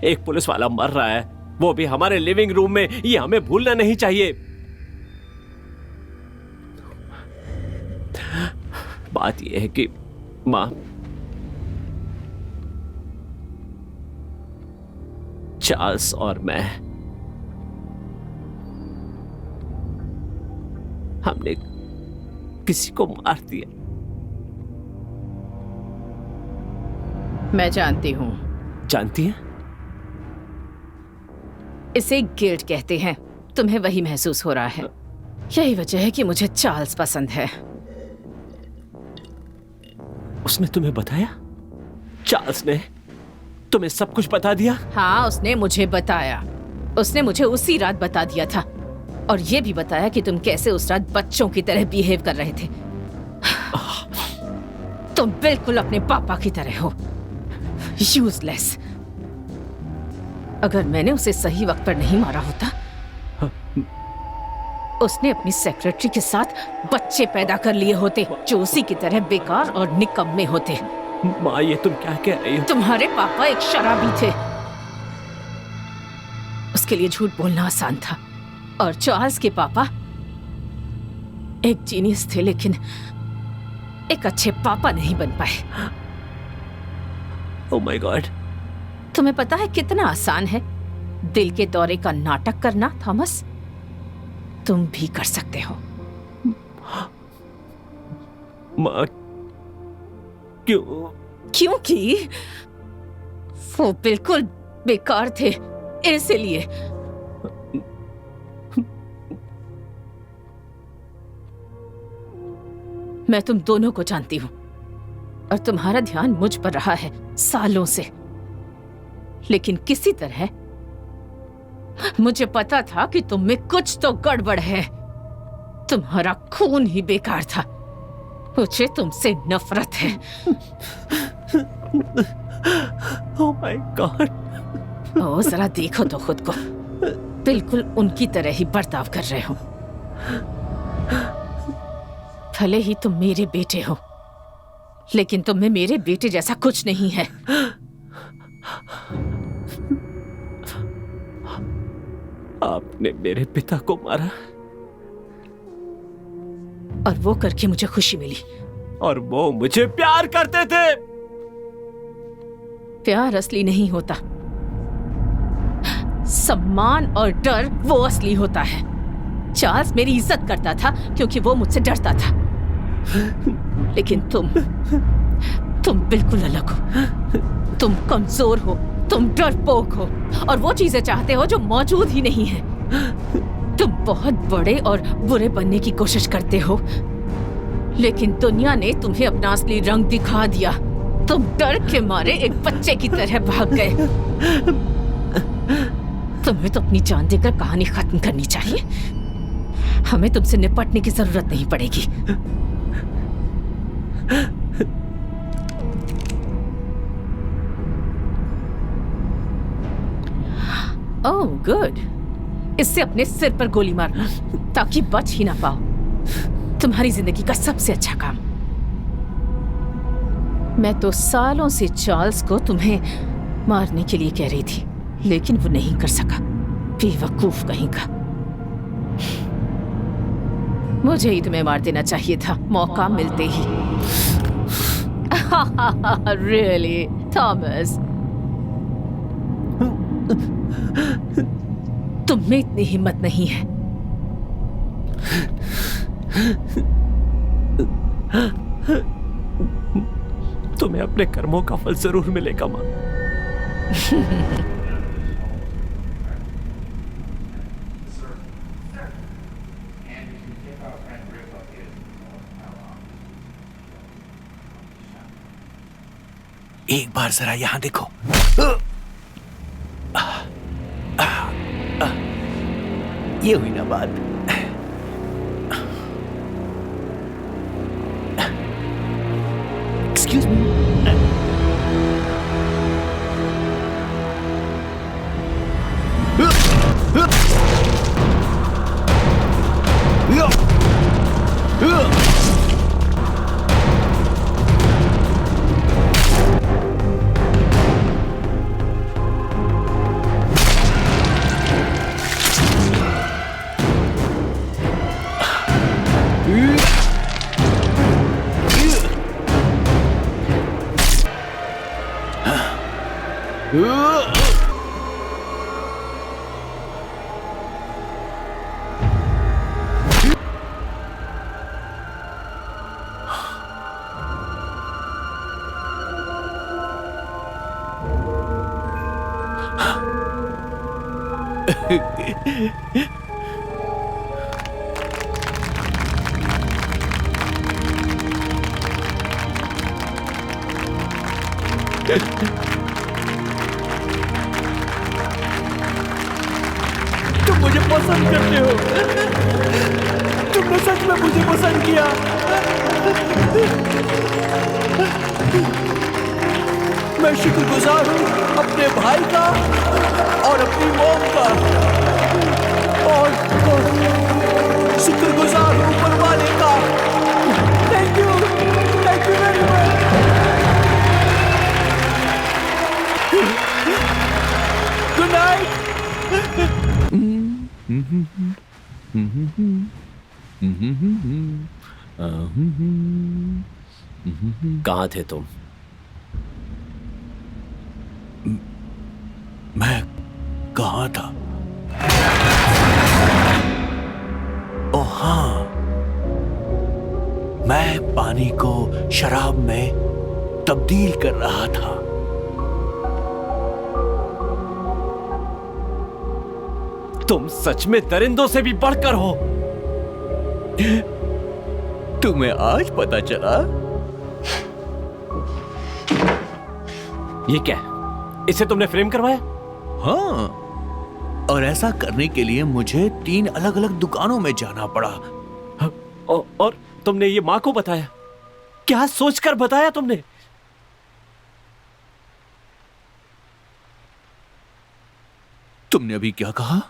एक पुलिस वाला मर रहा है, वो भी हमारे लिविंग रूम में। ये हमें भूलना नहीं चाहिए। बात यह है कि माँ, चार्ल्स और मैं, हमने किसी को मार दिया। मैं जानती हूँ। जानती है? इसे गिल्ट कहते हैं। तुम्हें वही महसूस हो रहा है। यही वजह है कि मुझे चार्ल्स पसंद है। उसने तुम्हें बताया? चार्ल्स ने तुम्हें सब कुछ बता दिया? हाँ, उसने मुझे बताया। उसने मुझे उसी रात बता दिया था, और ये भी बताया कि तुम कैसे उस रात बच्चों की तरह बिहेव कर रहे थे। तुम बिल्कुल अपने पापा की तरह हो, यूजलेस। अगर मैंने उसे सही वक्त पर नहीं मारा होता, उसने अपनी सेक्रेटरी के साथ बच्चे पैदा कर लिए होते जो उसी की तरह बेकार और निकम्मे होते। माँ, ये तुम क्या कह रही हो? तुम्हारे पापा एक शराबी थे। उसके लिए झूठ बोलना आसान था। और चार्ल्स के पापा एक जीनियस थे, लेकिन एक अच्छे पापा नहीं बन पाए। Oh my God. तुम्हें पता है कितना आसान है दिल के दौरे का नाटक करना, थॉमस? तुम भी कर सकते हो। माँ, क्यों? क्योंकि वो बिल्कुल बेकार थे, इसलिए। मैं तुम दोनों को जानती हूं, और तुम्हारा ध्यान मुझ पर रहा है सालों से। लेकिन किसी तरह मुझे पता था कि तुम में कुछ तो गड़बड़ है। तुम्हारा खून ही बेकार था। मुझे तुमसे नफरत है। Oh my God. ओ, जरा देखो तो खुद को। बिल्कुल उनकी तरह ही बर्ताव कर रहे हो। भले ही तुम मेरे बेटे हो, लेकिन तुम में मेरे बेटे जैसा कुछ नहीं है। आपने मेरे पिता को मारा। और वो करके मुझे खुशी मिली। और वो मुझे प्यार करते थे। प्यार असली नहीं होता, सम्मान और डर वो असली होता है। चार्ल्स मेरी इज्जत करता था क्योंकि वो मुझसे डरता था, लेकिन तुम बिल्कुल अलग हो। तुम कमजोर हो, तुम डरपोक हो और वो चीजें चाहते हो जो मौजूद ही नहीं है। तुम बहुत बड़े और बुरे बनने की कोशिश करते हो, लेकिन दुनिया ने तुम्हें अपना असली रंग दिखा दिया। तुम डर के मारे एक बच्चे की तरह भाग गए। तुम्हें तो अपनी जान देकर कहानी खत्म करनी चाहिए। हमें तुमसे निपटने की जरूरत नहीं पड़ेगी। ओह गुड, इससे अपने सिर पर गोली मारना ताकि बच ही ना पाओ। तुम्हारी जिंदगी का सबसे अच्छा काम। मैं तो सालों से चार्ल्स को तुम्हें मारने के लिए कह रही थी, लेकिन वो नहीं कर सका। बेवकूफ कहीं का। मुझे ही तुम्हें मार देना चाहिए था मौका मिलते ही। रियली थॉमस, तुम में इतनी हिम्मत नहीं है। तुम्हें अपने कर्मों का फल जरूर मिलेगा मां। एक बार जरा यहां देखो। ये हुई ना बात। Excuse me. तुम मुझे पसंद करते हो। तुमने सच में मुझे पसंद किया। मैं शुक्रगुजार हूँ अपने भाई का और अपनी मॉम का, और शुक्रगुजार हूँ ऊपर वाले का। Thank you very much. Good night. कहाँ थे तुम? मैं कहाँ था? ओ हाँ, मैं पानी को शराब में तब्दील कर रहा था। तुम सच में दरिंदों से भी बढ़कर हो। तुम्हें आज पता चला? ये क्या है? इसे तुमने फ्रेम करवाया? हाँ, और ऐसा करने के लिए मुझे 3 अलग अलग दुकानों में जाना पड़ा। और तुमने ये मां को बताया? क्या सोचकर बताया तुमने? तुमने अभी क्या कहा?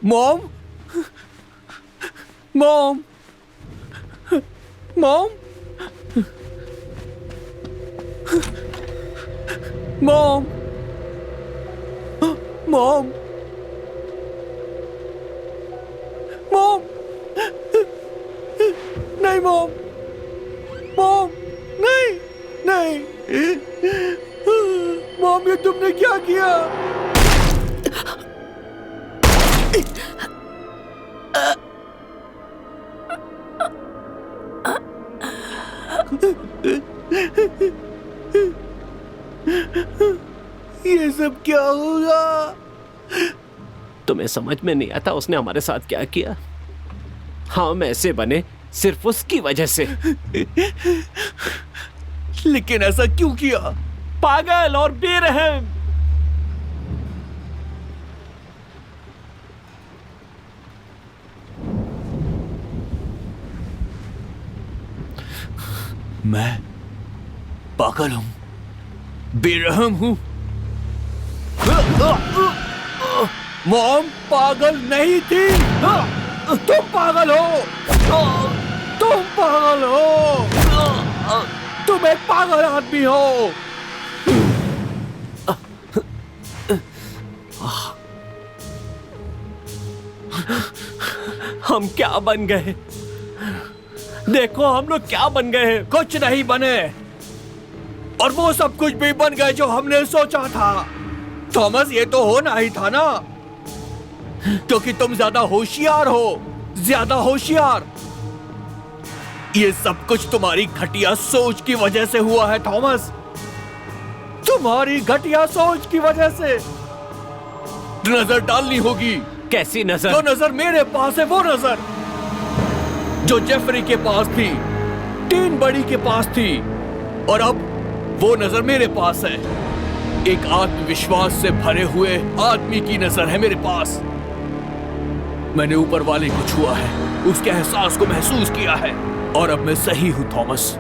Mom, mom, mom, mom, mom, mom, mom, नहीं, नहीं, मॉम, ये तुमने क्या किया? ये सब क्या होगा? तुम्हें समझ में नहीं आता उसने हमारे साथ क्या किया? हम ऐसे बने सिर्फ उसकी वजह से। लेकिन ऐसा क्यों किया? पागल और बेरहम। मैं पागल हूं, बेरहम हूं। मॉम पागल नहीं थी, तुम पागल हो, तुम पागल हो, तुम एक पागल आदमी हो। हम क्या बन गए? देखो हम लोग क्या बन गए। कुछ नहीं बने, और वो सब कुछ भी बन गए जो हमने सोचा था। थॉमस, ये तो होना ही था ना, क्योंकि तुम ज्यादा होशियार हो, ज्यादा होशियार। ये सब कुछ तुम्हारी घटिया सोच की वजह से हुआ है थॉमस, तुम्हारी घटिया सोच की वजह से। नजर डालनी होगी। कैसी नजर? जो नजर मेरे पास है, वो नजर जो जेफरी के पास थी, टीन बड़ी के पास थी, और अब वो नजर मेरे पास है। एक आत्मविश्वास से भरे हुए आदमी की नजर है मेरे पास। मैंने ऊपर वाले को छुआ है, उसके एहसास को महसूस किया है, और अब मैं सही हूं थॉमस,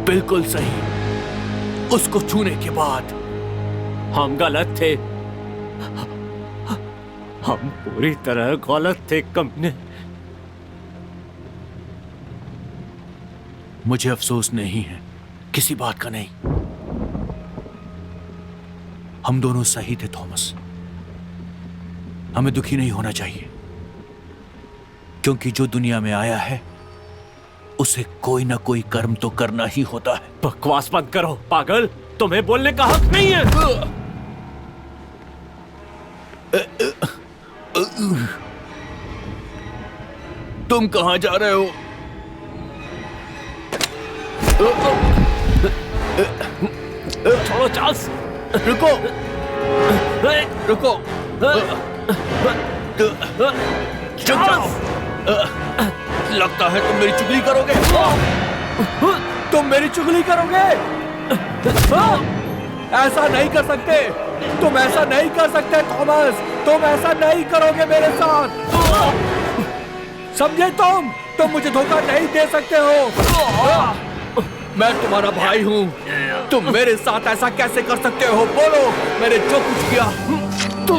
बिल्कुल सही। उसको छूने के बाद हम गलत थे, हम पूरी तरह गलत थे कमीने। मुझे अफसोस नहीं है, किसी बात का नहीं। हम दोनों सही थे थॉमस, हमें दुखी नहीं होना चाहिए, क्योंकि जो दुनिया में आया है उसे कोई ना कोई कर्म तो करना ही होता है। बकवास बंद करो पागल, तुम्हें बोलने का हक नहीं है। तुम कहां जा रहे हो? छोड़ो चार्ल्स। रुको, रुको, चुप जाओ। लगता है तुम मेरी चुगली करोगे, तुम मेरी चुगली करोगे। ऐसा नहीं कर सकते, तुम ऐसा नहीं कर सकते थॉमस, तुम ऐसा नहीं करोगे मेरे साथ, समझे? तुम मुझे धोखा नहीं दे सकते हो। मैं तुम्हारा भाई हूँ, तुम मेरे साथ ऐसा कैसे कर सकते हो? बोलो, मैंने जो कुछ किया तुम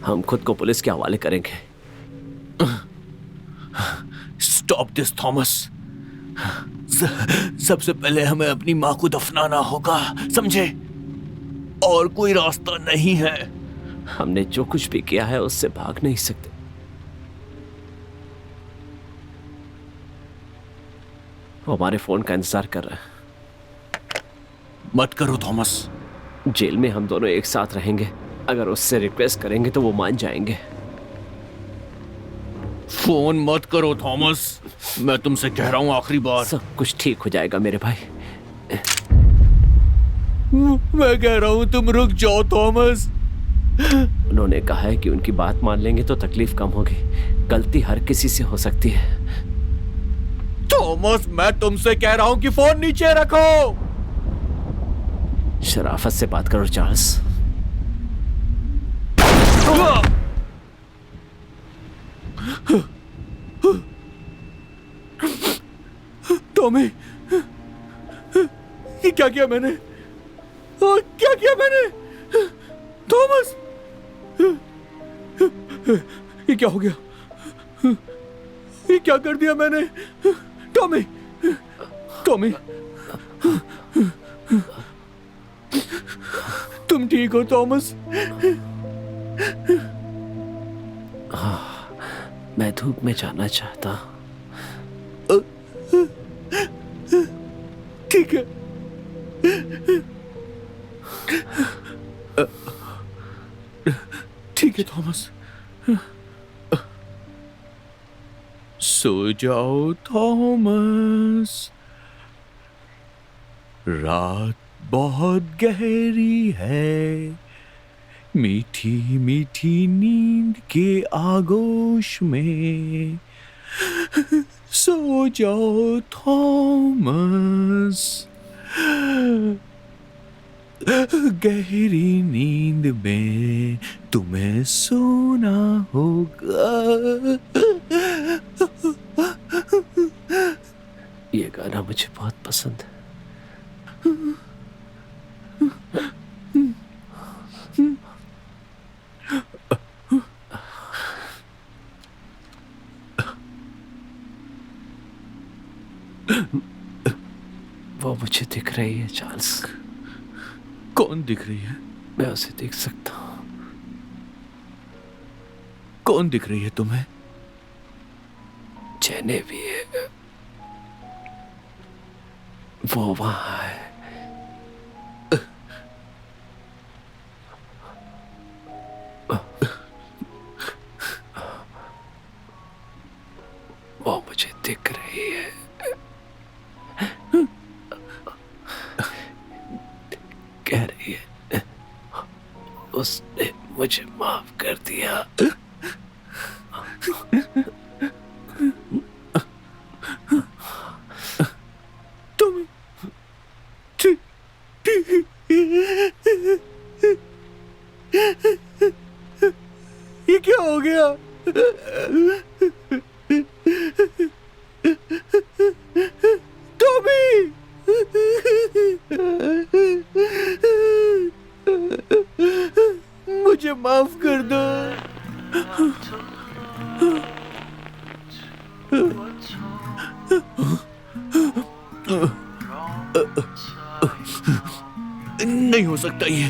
हम खुद को पुलिस के हवाले करेंगे। Stop this Thomas. सबसे पहले हमें अपनी माँ को दफनाना होगा, समझे? और कोई रास्ता नहीं है। हमने जो कुछ भी किया है उससे भाग नहीं सकते। वो हमारे फोन का इंतजार कर रहा है। मत करो थॉमस। जेल में हम दोनों एक साथ रहेंगे, अगर उससे रिक्वेस्ट करेंगे तो वो मान जाएंगे। फोन मत करो थॉमस, मैं तुमसे कह रहा हूं आखिरी बार। सब कुछ ठीक हो जाएगा मेरे भाई। मैं कह रहा हूं तुम रुक जाओ थॉमस। उन्होंने कहा है कि उनकी बात मान लेंगे तो तकलीफ कम होगी। गलती हर किसी से हो सकती है। थॉमस, मैं तुमसे कह रहा हूं कि फोन नीचे रखो। शराफत से बात करो चार्ल्स। टॉमी, ये क्या किया मैंने? क्या किया मैंने? थॉमस, ये क्या हो गया? ये क्या कर दिया मैंने? टॉमी, टॉमी, तुम ठीक हो थॉमस? मैं धूप में जाना चाहता। ठीक है। ठीक है थॉमस, सो जाओ थॉमस, रात बहुत गहरी है, मीठी मीठी नींद के आगोश में सो जाओ थॉमस, गहरी नींद में तुम्हें सोना होगा। ये गाना मुझे बहुत पसंद है। वो मुझे दिख रही है चार्ल्स। कौन दिख रही है? मैं उसे देख सकता हूँ। कौन दिख रही है तुम्हें? चैने भी है, वो वहां है। वो मुझे दिख रही है। कह रही है उसने मुझे माफ कर दिया। तुम ये क्या हो गया? टॉमी, मुझे माफ कर दो। नहीं हो सकता ये।